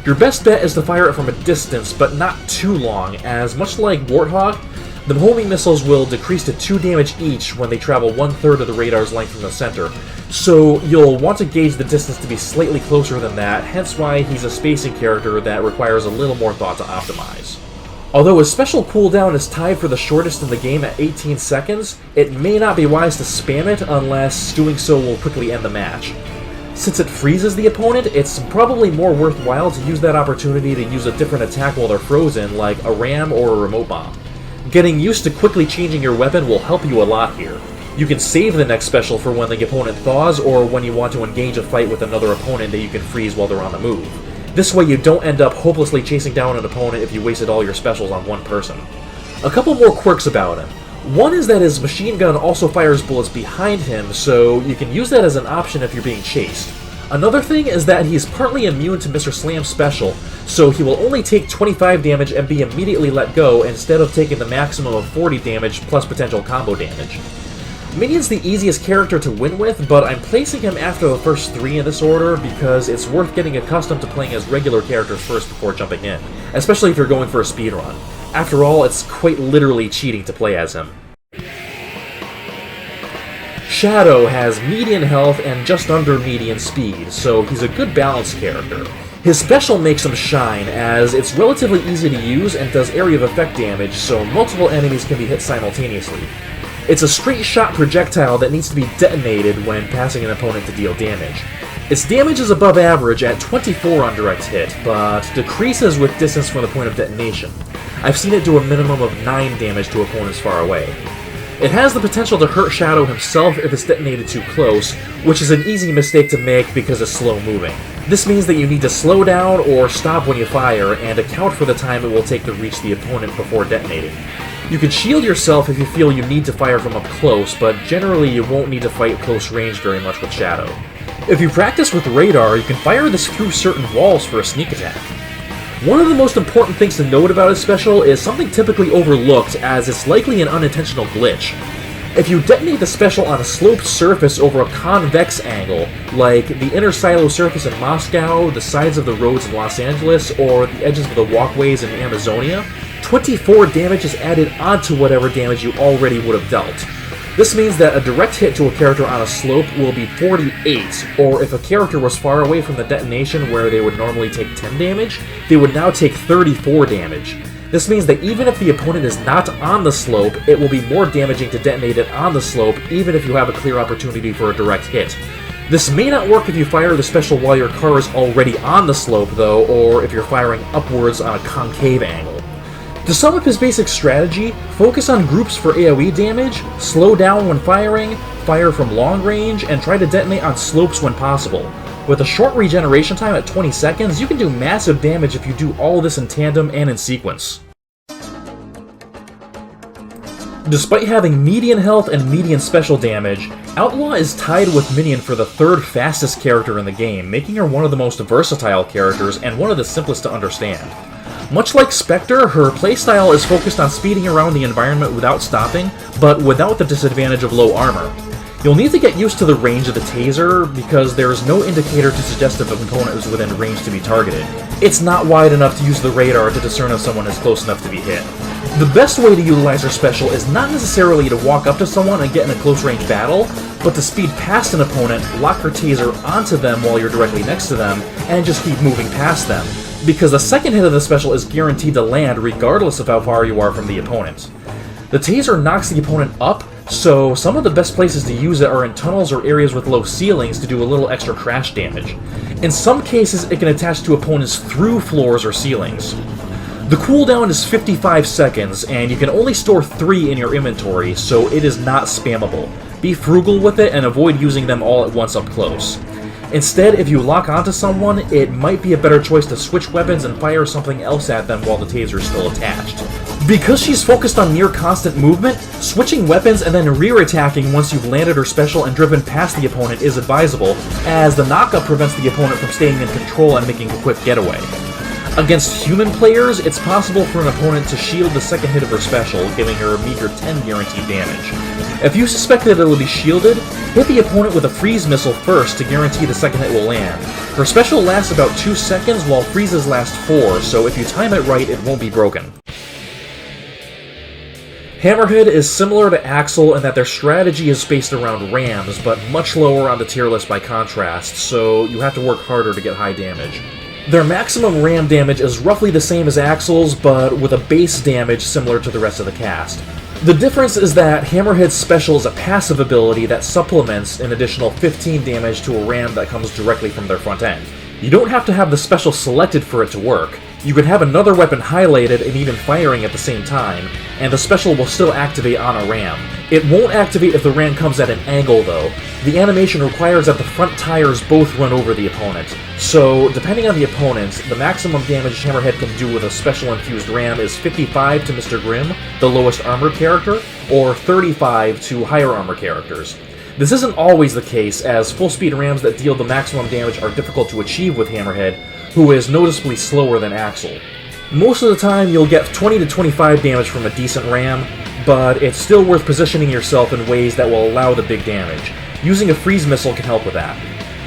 Your best bet is to fire it from a distance, but not too long, as much like Warthog, the homing missiles will decrease to 2 damage each when they travel 1/3 of the radar's length from the center, so you'll want to gauge the distance to be slightly closer than that, hence why he's a spacing character that requires a little more thought to optimize. Although his special cooldown is tied for the shortest in the game at 18 seconds, it may not be wise to spam it unless doing so will quickly end the match. Since it freezes the opponent, it's probably more worthwhile to use that opportunity to use a different attack while they're frozen, like a ram or a remote bomb. Getting used to quickly changing your weapon will help you a lot here. You can save the next special for when the opponent thaws or when you want to engage a fight with another opponent that you can freeze while they're on the move. This way you don't end up hopelessly chasing down an opponent if you wasted all your specials on one person. A couple more quirks about him. One is that his machine gun also fires bullets behind him, so you can use that as an option if you're being chased. Another thing is that he's partly immune to Mr. Slam's special, so he will only take 25 damage and be immediately let go instead of taking the maximum of 40 damage plus potential combo damage. Minion's the easiest character to win with, but I'm placing him after the first 3 in this order because it's worth getting accustomed to playing as regular characters first before jumping in, especially if you're going for a speedrun. After all, it's quite literally cheating to play as him. Shadow has median health and just under median speed, so he's a good balanced character. His special makes him shine, as it's relatively easy to use and does area of effect damage, so multiple enemies can be hit simultaneously. It's a straight shot projectile that needs to be detonated when passing an opponent to deal damage. Its damage is above average at 24 on direct hit, but decreases with distance from the point of detonation. I've seen it do a minimum of 9 damage to opponents far away. It has the potential to hurt Shadow himself if it's detonated too close, which is an easy mistake to make because it's slow moving. This means that you need to slow down or stop when you fire, and account for the time it will take to reach the opponent before detonating. You can shield yourself if you feel you need to fire from up close, but generally you won't need to fight close range very much with Shadow. If you practice with radar, you can fire this through certain walls for a sneak attack. One of the most important things to note about his special is something typically overlooked, as it's likely an unintentional glitch. If you detonate the special on a sloped surface over a convex angle, like the inner silo surface in Moscow, the sides of the roads in Los Angeles, or the edges of the walkways in Amazonia, 24 damage is added onto whatever damage you already would have dealt. This means that a direct hit to a character on a slope will be 48, or if a character was far away from the detonation where they would normally take 10 damage, they would now take 34 damage. This means that even if the opponent is not on the slope, it will be more damaging to detonate it on the slope, even if you have a clear opportunity for a direct hit. This may not work if you fire the special while your car is already on the slope, though, or if you're firing upwards on a concave angle. To sum up his basic strategy, focus on groups for AoE damage, slow down when firing, fire from long range, and try to detonate on slopes when possible. With a short regeneration time at 20 seconds, you can do massive damage if you do all of this in tandem and in sequence. Despite having median health and median special damage, Outlaw is tied with Minion for the 3rd fastest character in the game, making her one of the most versatile characters and one of the simplest to understand. Much like Spectre, her playstyle is focused on speeding around the environment without stopping, but without the disadvantage of low armor. You'll need to get used to the range of the taser, because there is no indicator to suggest if an opponent is within range to be targeted. It's not wide enough to use the radar to discern if someone is close enough to be hit. The best way to utilize her special is not necessarily to walk up to someone and get in a close-range battle, but to speed past an opponent, lock her taser onto them while you're directly next to them, and just keep moving past them, because the second hit of the special is guaranteed to land regardless of how far you are from the opponent. The taser knocks the opponent up, so some of the best places to use it are in tunnels or areas with low ceilings to do a little extra crash damage. In some cases, it can attach to opponents through floors or ceilings. The cooldown is 55 seconds, and you can only store 3 in your inventory, so it is not spammable. Be frugal with it and avoid using them all at once up close. Instead, if you lock onto someone, it might be a better choice to switch weapons and fire something else at them while the taser is still attached. Because she's focused on near constant movement, switching weapons and then rear-attacking once you've landed her special and driven past the opponent is advisable, as the knockup prevents the opponent from staying in control and making a quick getaway. Against human players, it's possible for an opponent to shield the second hit of her special, giving her a meager 10 guaranteed damage. If you suspect that it will be shielded, hit the opponent with a freeze missile first to guarantee the second hit will land. Her special lasts about 2 seconds, while freezes last 4, so if you time it right, it won't be broken. Hammerhead is similar to Axel in that their strategy is based around rams, but much lower on the tier list by contrast, so you have to work harder to get high damage. Their maximum ram damage is roughly the same as Axel's, but with a base damage similar to the rest of the cast. The difference is that Hammerhead's special is a passive ability that supplements an additional 15 damage to a ram that comes directly from their front end. You don't have to have the special selected for it to work. You can have another weapon highlighted and even firing at the same time, and the special will still activate on a ram. It won't activate if the ram comes at an angle though. The animation requires that the front tires both run over the opponent. So, depending on the opponent, the maximum damage Hammerhead can do with a special infused ram is 55 to Mr. Grimm, the lowest armored character, or 35 to higher armor characters. This isn't always the case, as full-speed rams that deal the maximum damage are difficult to achieve with Hammerhead, who is noticeably slower than Axel. Most of the time you'll get 20 to 25 damage from a decent ram, but it's still worth positioning yourself in ways that will allow the big damage. Using a freeze missile can help with that.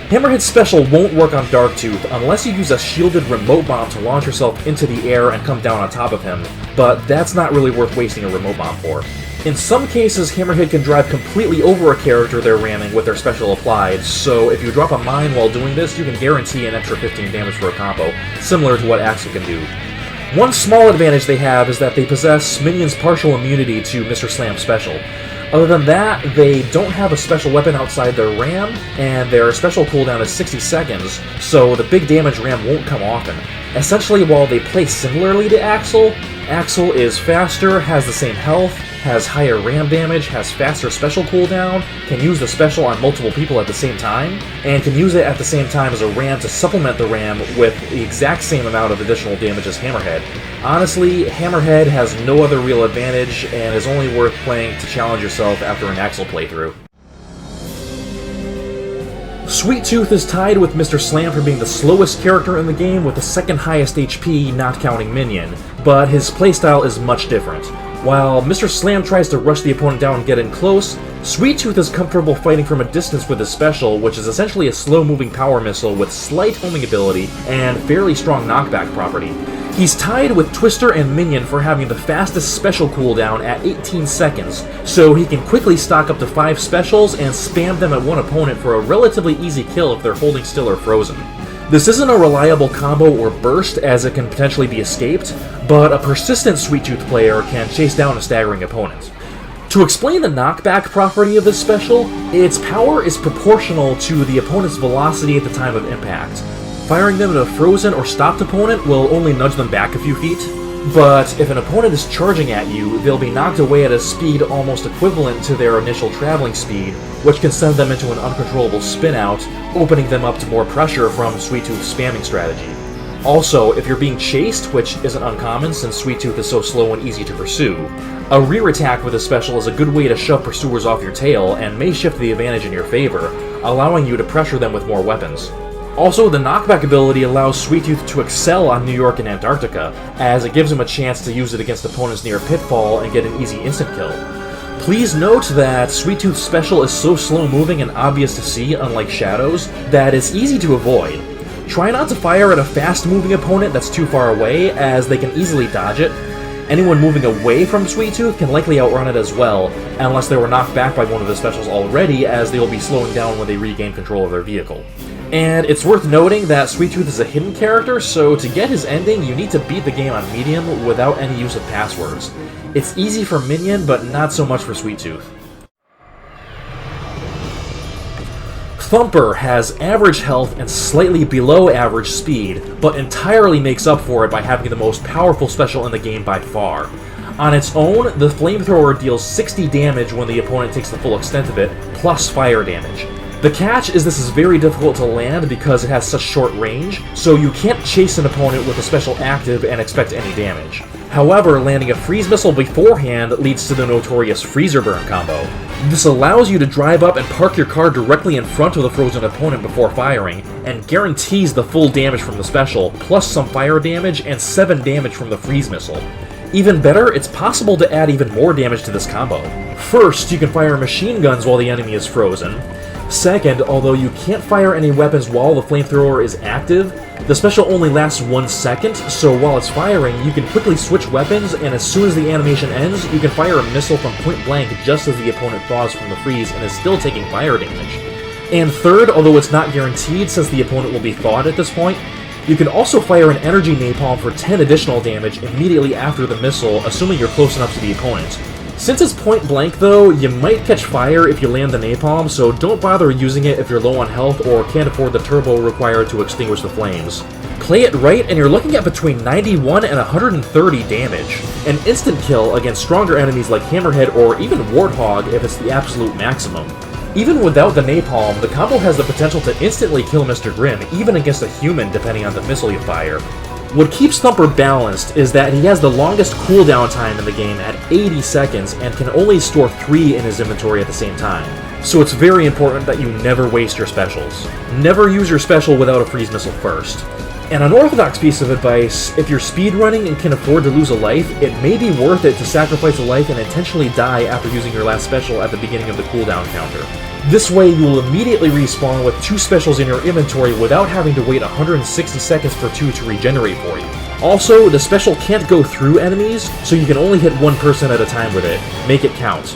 Hammerhead's special won't work on Darktooth unless you use a shielded remote bomb to launch yourself into the air and come down on top of him, but that's not really worth wasting a remote bomb for. In some cases, Hammerhead can drive completely over a character they're ramming with their special applied, so if you drop a mine while doing this, you can guarantee an extra 15 damage for a combo, similar to what Axel can do. One small advantage they have is that they possess Minion's partial immunity to Mr. Slam's special. Other than that, they don't have a special weapon outside their ram, and their special cooldown is 60 seconds, so the big damage ram won't come often. Essentially, while they play similarly to Axel, Axel is faster, has the same health, has higher ram damage, has faster special cooldown, can use the special on multiple people at the same time, and can use it at the same time as a ram to supplement the ram with the exact same amount of additional damage as Hammerhead. Honestly, Hammerhead has no other real advantage, and is only worth playing to challenge yourself after an Axel playthrough. Sweet Tooth is tied with Mr. Slam for being the slowest character in the game with the second highest HP, not counting Minion, but his playstyle is much different. While Mr. Slam tries to rush the opponent down and get in close, Sweet Tooth is comfortable fighting from a distance with his special, which is essentially a slow-moving power missile with slight homing ability and fairly strong knockback property. He's tied with Twister and Minion for having the fastest special cooldown at 18 seconds, so he can quickly stock up to 5 specials and spam them at one opponent for a relatively easy kill if they're holding still or frozen. This isn't a reliable combo or burst, as it can potentially be escaped, but a persistent Sweet Tooth player can chase down a staggering opponent. To explain the knockback property of this special, its power is proportional to the opponent's velocity at the time of impact. Firing them at a frozen or stopped opponent will only nudge them back a few feet, but if an opponent is charging at you, they'll be knocked away at a speed almost equivalent to their initial traveling speed, which can send them into an uncontrollable spin-out, opening them up to more pressure from Sweet Tooth's spamming strategy. Also, if you're being chased, which isn't uncommon since Sweet Tooth is so slow and easy to pursue, a rear attack with a special is a good way to shove pursuers off your tail and may shift the advantage in your favor, allowing you to pressure them with more weapons. Also, the knockback ability allows Sweet Tooth to excel on New York and Antarctica, as it gives him a chance to use it against opponents near Pitfall and get an easy instant kill. Please note that Sweet Tooth's special is so slow-moving and obvious to see, unlike Shadows, that it's easy to avoid. Try not to fire at a fast-moving opponent that's too far away, as they can easily dodge it. Anyone moving away from Sweet Tooth can likely outrun it as well, unless they were knocked back by one of the specials already, as they will be slowing down when they regain control of their vehicle. And it's worth noting that Sweet Tooth is a hidden character, so to get his ending, you need to beat the game on medium without any use of passwords. It's easy for Minion, but not so much for Sweet Tooth. Thumper has average health and slightly below average speed, but entirely makes up for it by having the most powerful special in the game by far. On its own, the flamethrower deals 60 damage when the opponent takes the full extent of it, plus fire damage. The catch is this is very difficult to land because it has such short range, so you can't chase an opponent with a special active and expect any damage. However, landing a freeze missile beforehand leads to the notorious freezer burn combo. This allows you to drive up and park your car directly in front of the frozen opponent before firing, and guarantees the full damage from the special, plus some fire damage and 7 damage from the freeze missile. Even better, it's possible to add even more damage to this combo. First, you can fire machine guns while the enemy is frozen. Second, although you can't fire any weapons while the flamethrower is active, the special only lasts 1 second, so while it's firing, you can quickly switch weapons, and as soon as the animation ends, you can fire a missile from point blank just as the opponent thaws from the freeze and is still taking fire damage. And third, although it's not guaranteed since the opponent will be thawed at this point, you can also fire an energy napalm for 10 additional damage immediately after the missile, assuming you're close enough to the opponent. Since it's point blank though, you might catch fire if you land the napalm, so don't bother using it if you're low on health or can't afford the turbo required to extinguish the flames. Play it right and you're looking at between 91 and 130 damage. An instant kill against stronger enemies like Hammerhead or even Warthog if it's the absolute maximum. Even without the napalm, the combo has the potential to instantly kill Mr. Grimm, even against a human depending on the missile you fire. What keeps Thumper balanced is that he has the longest cooldown time in the game at 80 seconds and can only store 3 in his inventory at the same time. So it's very important that you never waste your specials. Never use your special without a freeze missile first. An unorthodox piece of advice, if you're speedrunning and can afford to lose a life, it may be worth it to sacrifice a life and intentionally die after using your last special at the beginning of the cooldown counter. This way, you will immediately respawn with 2 specials in your inventory without having to wait 160 seconds for 2 to regenerate for you. Also, the special can't go through enemies, so you can only hit one person at a time with it. Make it count.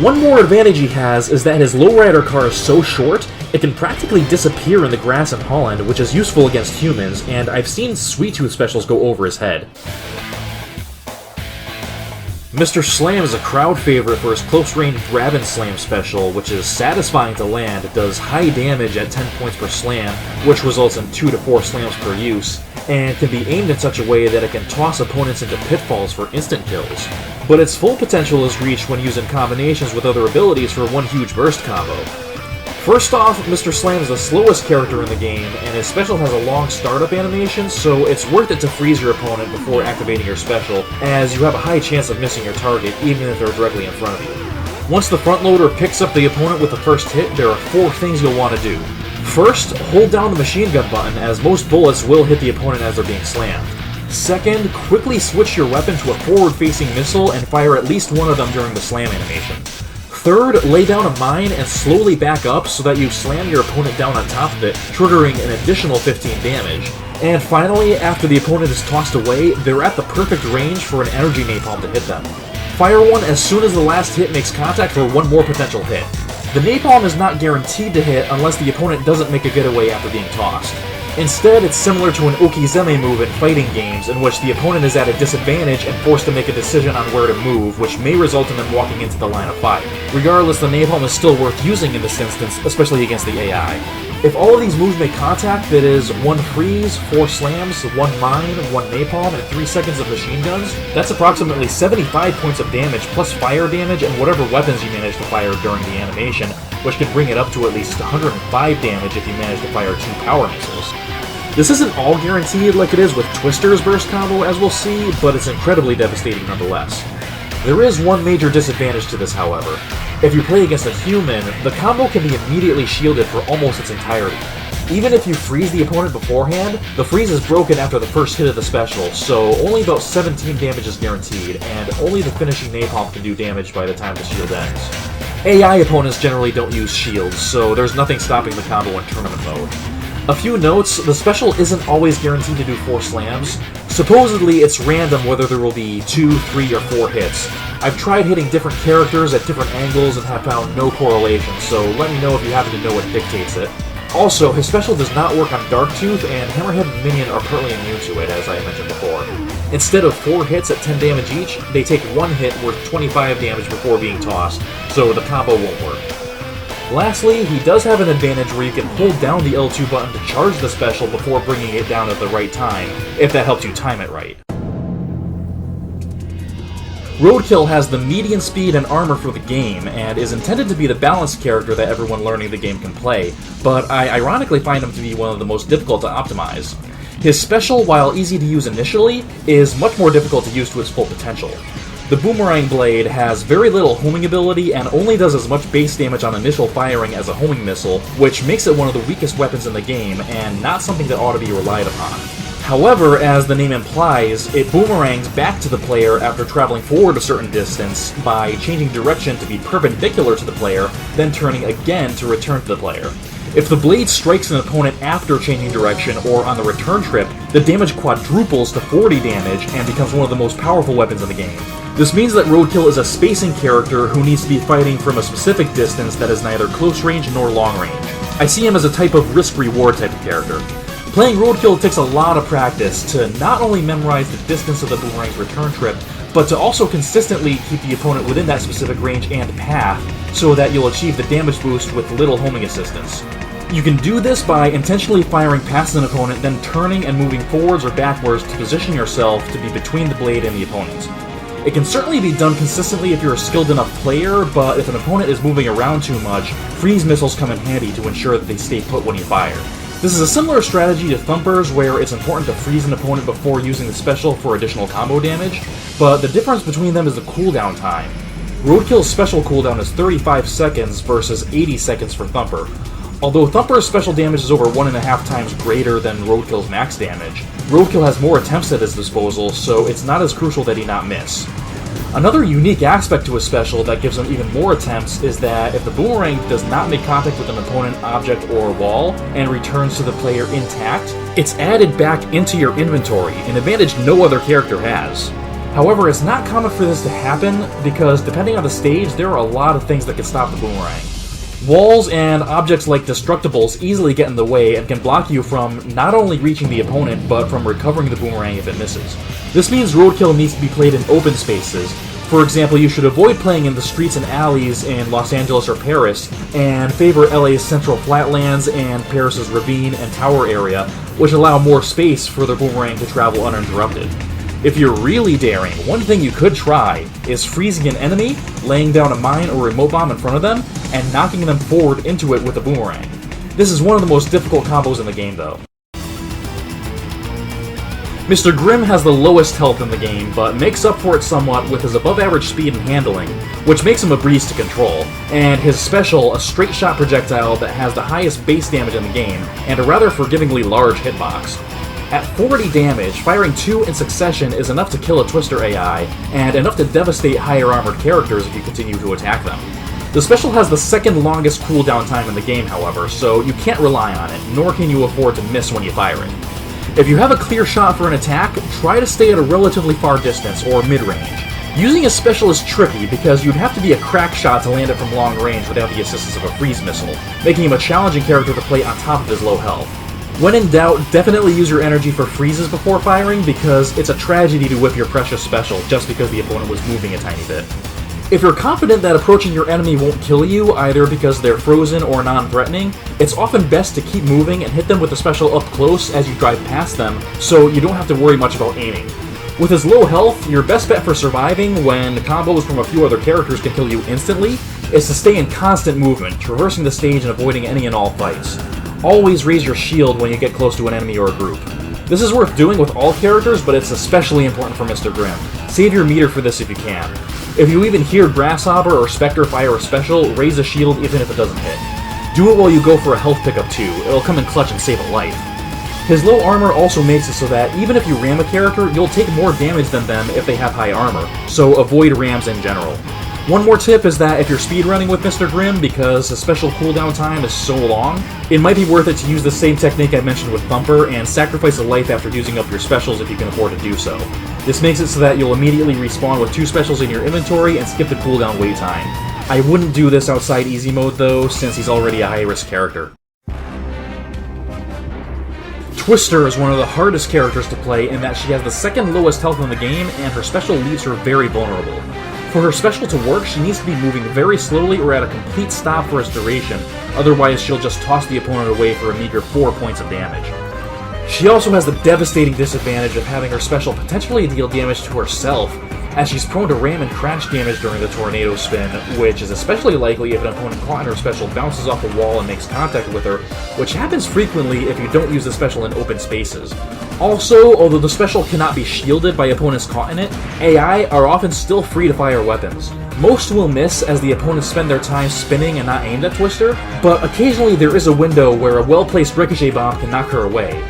One more advantage he has is that his lowrider car is so short, it can practically disappear in the grass in Holland, which is useful against humans, and I've seen Sweet Tooth specials go over his head. Mr. Slam is a crowd favorite for his close-range grab and slam special, which is satisfying to land, does high damage at 10 points per slam, which results in 2 to 4 slams per use, and can be aimed in such a way that it can toss opponents into pitfalls for instant kills. But its full potential is reached when used in combinations with other abilities for one huge burst combo. First off, Mr. Slam is the slowest character in the game, and his special has a long startup animation, so it's worth it to freeze your opponent before activating your special, as you have a high chance of missing your target, even if they're directly in front of you. Once the front loader picks up the opponent with the first hit, there are 4 things you'll want to do. First, hold down the machine gun button, as most bullets will hit the opponent as they're being slammed. Second, quickly switch your weapon to a forward-facing missile and fire at least one of them during the slam animation. Third, lay down a mine and slowly back up so that you slam your opponent down on top of it, triggering an additional 15 damage. And finally, after the opponent is tossed away, they're at the perfect range for an energy napalm to hit them. Fire one as soon as the last hit makes contact for one more potential hit. The napalm is not guaranteed to hit unless the opponent doesn't make a getaway after being tossed. Instead, it's similar to an Okizeme move in fighting games, in which the opponent is at a disadvantage and forced to make a decision on where to move, which may result in them walking into the line of fire. Regardless, the napalm is still worth using in this instance, especially against the AI. If all of these moves make contact, that is, 1 freeze, 4 slams, 1 mine, 1 napalm, and 3 seconds of machine guns, that's approximately 75 points of damage plus fire damage and whatever weapons you manage to fire during the animation, which can bring it up to at least 105 damage if you manage to fire 2 power missiles. This isn't all guaranteed like it is with Twister's burst combo, as we'll see, but it's incredibly devastating nonetheless. There is one major disadvantage to this, however. If you play against a human, the combo can be immediately shielded for almost its entirety. Even if you freeze the opponent beforehand, the freeze is broken after the first hit of the special, so only about 17 damage is guaranteed, and only the finishing napalm can do damage by the time the shield ends. AI opponents generally don't use shields, so there's nothing stopping the combo in tournament mode. A few notes, the special isn't always guaranteed to do 4 slams. Supposedly, it's random whether there will be 2, 3, or 4 hits. I've tried hitting different characters at different angles and have found no correlation, so let me know if you happen to know what dictates it. Also, his special does not work on Darktooth, and Hammerhead and Minion are partly immune to it, as I mentioned before. Instead of 4 hits at 10 damage each, they take 1 hit worth 25 damage before being tossed, so the combo won't work. Lastly, he does have an advantage where you can hold down the L2 button to charge the special before bringing it down at the right time, if that helps you time it right. Roadkill has the median speed and armor for the game, and is intended to be the balanced character that everyone learning the game can play, but I ironically find him to be one of the most difficult to optimize. His special, while easy to use initially, is much more difficult to use to its full potential. The Boomerang Blade has very little homing ability and only does as much base damage on initial firing as a homing missile, which makes it one of the weakest weapons in the game, and not something that ought to be relied upon. However, as the name implies, it boomerangs back to the player after traveling forward a certain distance by changing direction to be perpendicular to the player, then turning again to return to the player. If the blade strikes an opponent after changing direction or on the return trip, the damage quadruples to 40 damage and becomes one of the most powerful weapons in the game. This means that Roadkill is a spacing character who needs to be fighting from a specific distance that is neither close range nor long range. I see him as a type of risk-reward type of character. Playing Roadkill takes a lot of practice to not only memorize the distance of the boomerang's return trip, but to also consistently keep the opponent within that specific range and path, so that you'll achieve the damage boost with little homing assistance. You can do this by intentionally firing past an opponent, then turning and moving forwards or backwards to position yourself to be between the blade and the opponent. It can certainly be done consistently if you're a skilled enough player, but if an opponent is moving around too much, freeze missiles come in handy to ensure that they stay put when you fire. This is a similar strategy to Thumper's, where it's important to freeze an opponent before using the special for additional combo damage, but the difference between them is the cooldown time. Roadkill's special cooldown is 35 seconds versus 80 seconds for Thumper. Although Thumper's special damage is over 1.5 times greater than Roadkill's max damage, Roadkill has more attempts at his disposal, so it's not as crucial that he not miss. Another unique aspect to his special that gives him even more attempts is that if the boomerang does not make contact with an opponent, object, or wall, and returns to the player intact, it's added back into your inventory, an advantage no other character has. However, it's not common for this to happen, because depending on the stage, there are a lot of things that can stop the boomerang. Walls and objects like destructibles easily get in the way and can block you from not only reaching the opponent, but from recovering the boomerang if it misses. This means Roadkill needs to be played in open spaces. For example, you should avoid playing in the streets and alleys in Los Angeles or Paris, and favor LA's central flatlands and Paris's ravine and tower area, which allow more space for the boomerang to travel uninterrupted. If you're really daring, one thing you could try is freezing an enemy, laying down a mine or remote bomb in front of them, and knocking them forward into it with a boomerang. This is one of the most difficult combos in the game, though. Mr. Grimm has the lowest health in the game, but makes up for it somewhat with his above-average speed and handling, which makes him a breeze to control, and his special, a straight-shot projectile that has the highest base damage in the game, and a rather forgivingly large hitbox. At 40 damage, firing 2 in succession is enough to kill a Twister AI, and enough to devastate higher armored characters if you continue to attack them. The special has the second longest cooldown time in the game, however, so you can't rely on it, nor can you afford to miss when you fire it. If you have a clear shot for an attack, try to stay at a relatively far distance, or mid-range. Using a special is tricky because you'd have to be a crack shot to land it from long range without the assistance of a freeze missile, making him a challenging character to play on top of his low health. When in doubt, definitely use your energy for freezes before firing, because it's a tragedy to whip your precious special just because the opponent was moving a tiny bit. If you're confident that approaching your enemy won't kill you, either because they're frozen or non-threatening, it's often best to keep moving and hit them with the special up close as you drive past them, so you don't have to worry much about aiming. With his low health, your best bet for surviving when combos from a few other characters can kill you instantly is to stay in constant movement, traversing the stage and avoiding any and all fights. Always raise your shield when you get close to an enemy or a group. This is worth doing with all characters, but it's especially important for Mr. Grimm. Save your meter for this if you can. If you even hear Grasshopper or Spectre fire a special, raise a shield even if it doesn't hit. Do it while you go for a health pickup too, it'll come in clutch and save a life. His low armor also makes it so that even if you ram a character, you'll take more damage than them if they have high armor, so avoid rams in general. One more tip is that if you're speedrunning with Mr. Grimm, because the special cooldown time is so long, it might be worth it to use the same technique I mentioned with Thumper and sacrifice a life after using up your specials if you can afford to do so. This makes it so that you'll immediately respawn with 2 specials in your inventory and skip the cooldown wait time. I wouldn't do this outside easy mode though, since he's already a high-risk character. Twister is one of the hardest characters to play in that she has the second lowest health in the game and her special leaves her very vulnerable. For her special to work, she needs to be moving very slowly or at a complete stop for its duration, otherwise she'll just toss the opponent away for a meager 4 points of damage. She also has the devastating disadvantage of having her special potentially deal damage to herself, as she's prone to ram and crash damage during the tornado spin, which is especially likely if an opponent caught in her special bounces off a wall and makes contact with her, which happens frequently if you don't use the special in open spaces. Also, although the special cannot be shielded by opponents caught in it, AI are often still free to fire weapons. Most will miss as the opponents spend their time spinning and not aimed at Twister, but occasionally there is a window where a well-placed ricochet bomb can knock her away.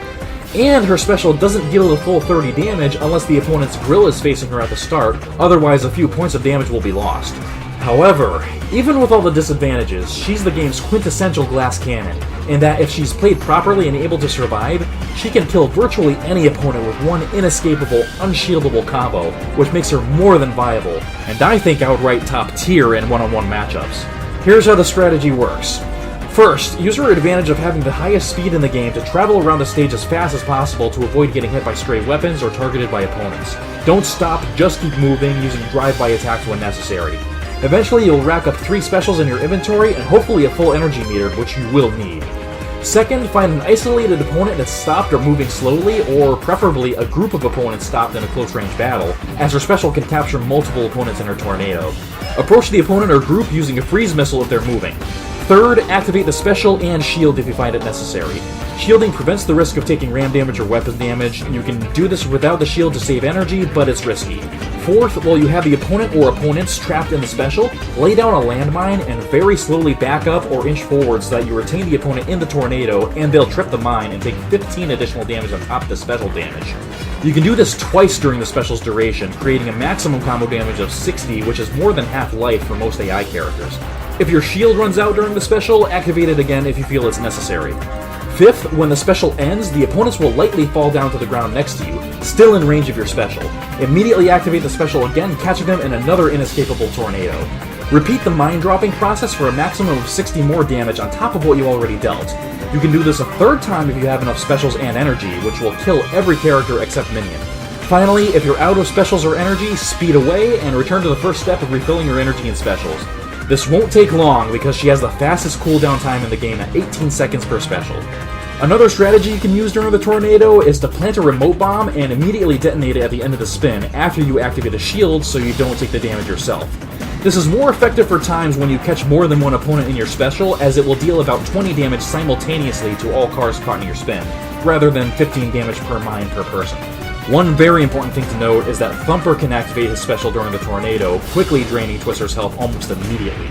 And her special doesn't deal the full 30 damage unless the opponent's grill is facing her at the start, otherwise a few points of damage will be lost. However, even with all the disadvantages, she's the game's quintessential glass cannon, in that if she's played properly and able to survive, she can kill virtually any opponent with one inescapable, unshieldable combo, which makes her more than viable, and I think outright top tier in one-on-one matchups. Here's how the strategy works. First, use her advantage of having the highest speed in the game to travel around the stage as fast as possible to avoid getting hit by stray weapons or targeted by opponents. Don't stop, just keep moving, using drive-by attacks when necessary. Eventually you'll rack up 3 specials in your inventory and hopefully a full energy meter, which you will need. Second, find an isolated opponent that's stopped or moving slowly, or preferably a group of opponents stopped in a close-range battle, as her special can capture multiple opponents in her tornado. Approach the opponent or group using a freeze missile if they're moving. Third, activate the special and shield if you find it necessary. Shielding prevents the risk of taking ram damage or weapon damage. You can do this without the shield to save energy, but it's risky. Fourth, while you have the opponent or opponents trapped in the special, lay down a landmine and very slowly back up or inch forward so that you retain the opponent in the tornado, and they'll trip the mine and take 15 additional damage on top of the special damage. You can do this twice during the special's duration, creating a maximum combo damage of 60, which is more than half life for most AI characters. If your shield runs out during the special, activate it again if you feel it's necessary. Fifth, when the special ends, the opponents will lightly fall down to the ground next to you, still in range of your special. Immediately activate the special again, catching them in another inescapable tornado. Repeat the mine dropping process for a maximum of 60 more damage on top of what you already dealt. You can do this a third time if you have enough specials and energy, which will kill every character except Minion. Finally, if you're out of specials or energy, speed away and return to the first step of refilling your energy and specials. This won't take long because she has the fastest cooldown time in the game at 18 seconds per special. Another strategy you can use during the tornado is to plant a remote bomb and immediately detonate it at the end of the spin after you activate a shield so you don't take the damage yourself. This is more effective for times when you catch more than one opponent in your special, as it will deal about 20 damage simultaneously to all cars caught in your spin, rather than 15 damage per mine per person. One very important thing to note is that Thumper can activate his special during the tornado, quickly draining Twister's health almost immediately.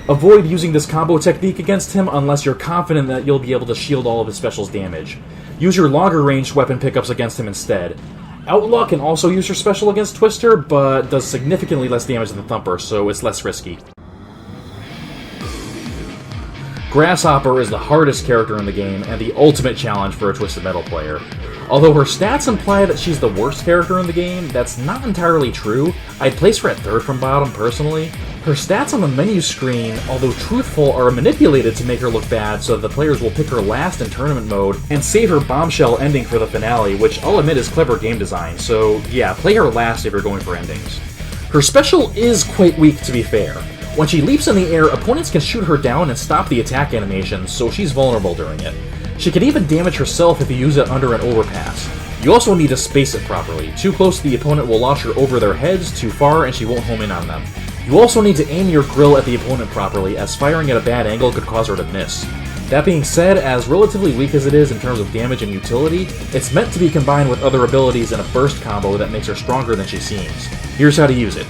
Avoid using this combo technique against him unless you're confident that you'll be able to shield all of his special's damage. Use your longer range weapon pickups against him instead. Outlaw can also use her special against Twister, but does significantly less damage than Thumper, so it's less risky. Grasshopper is the hardest character in the game and the ultimate challenge for a Twisted Metal player. Although her stats imply that she's the worst character in the game, that's not entirely true. I'd place her at third from bottom, personally. Her stats on the menu screen, although truthful, are manipulated to make her look bad so that the players will pick her last in tournament mode and save her bombshell ending for the finale, which I'll admit is clever game design, so yeah, play her last if you're going for endings. Her special is quite weak, to be fair. When she leaps in the air, opponents can shoot her down and stop the attack animation, so she's vulnerable during it. She can even damage herself if you use it under an overpass. You also need to space it properly. Too close to the opponent will launch her over their heads, too far and she won't home in on them. You also need to aim your grill at the opponent properly, as firing at a bad angle could cause her to miss. That being said, as relatively weak as it is in terms of damage and utility, it's meant to be combined with other abilities in a burst combo that makes her stronger than she seems. Here's how to use it.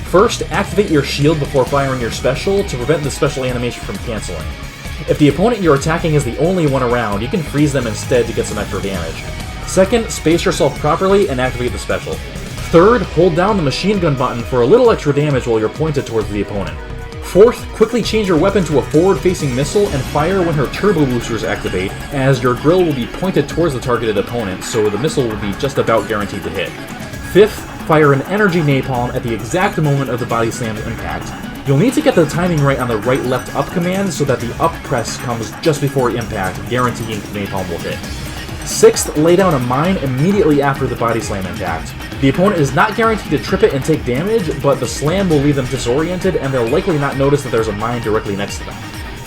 First, activate your shield before firing your special to prevent the special animation from canceling. If the opponent you're attacking is the only one around, you can freeze them instead to get some extra damage. Second, space yourself properly and activate the special. Third, hold down the machine gun button for a little extra damage while you're pointed towards the opponent. Fourth, quickly change your weapon to a forward-facing missile and fire when her turbo boosters activate, as your grill will be pointed towards the targeted opponent, so the missile will be just about guaranteed to hit. Fifth, fire an energy napalm at the exact moment of the body slam's impact. You'll need to get the timing right on the right-left up command so that the up press comes just before impact, guaranteeing the napalm will hit. Sixth, lay down a mine immediately after the body slam impact. The opponent is not guaranteed to trip it and take damage, but the slam will leave them disoriented and they'll likely not notice that there's a mine directly next to them.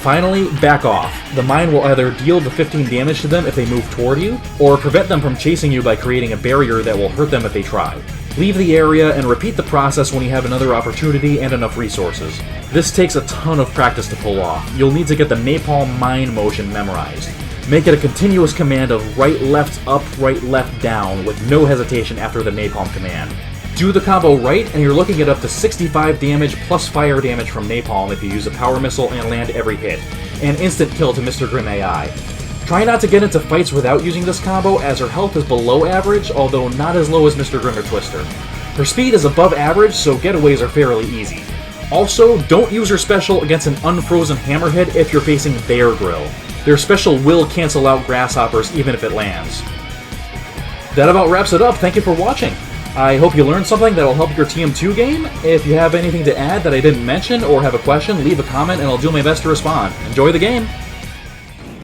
Finally, back off. The mine will either deal the 15 damage to them if they move toward you, or prevent them from chasing you by creating a barrier that will hurt them if they try. Leave the area and repeat the process when you have another opportunity and enough resources. This takes a ton of practice to pull off. You'll need to get the napalm mine motion memorized. Make it a continuous command of right, left, up, right, left, down, with no hesitation after the napalm command. Do the combo right, and you're looking at up to 65 damage plus fire damage from napalm if you use a power missile and land every hit, and instant kill to Mr. Grimm AI. Try not to get into fights without using this combo, as her health is below average, although not as low as Mr. Grimm or Twister. Her speed is above average, so getaways are fairly easy. Also, don't use her special against an unfrozen Hammerhead if you're facing their grill. Their special will cancel out Grasshoppers even if it lands. That about wraps it up. Thank you for watching. I hope you learned something that will help your TM2 game. If you have anything to add that I didn't mention or have a question, leave a comment and I'll do my best to respond. Enjoy the game!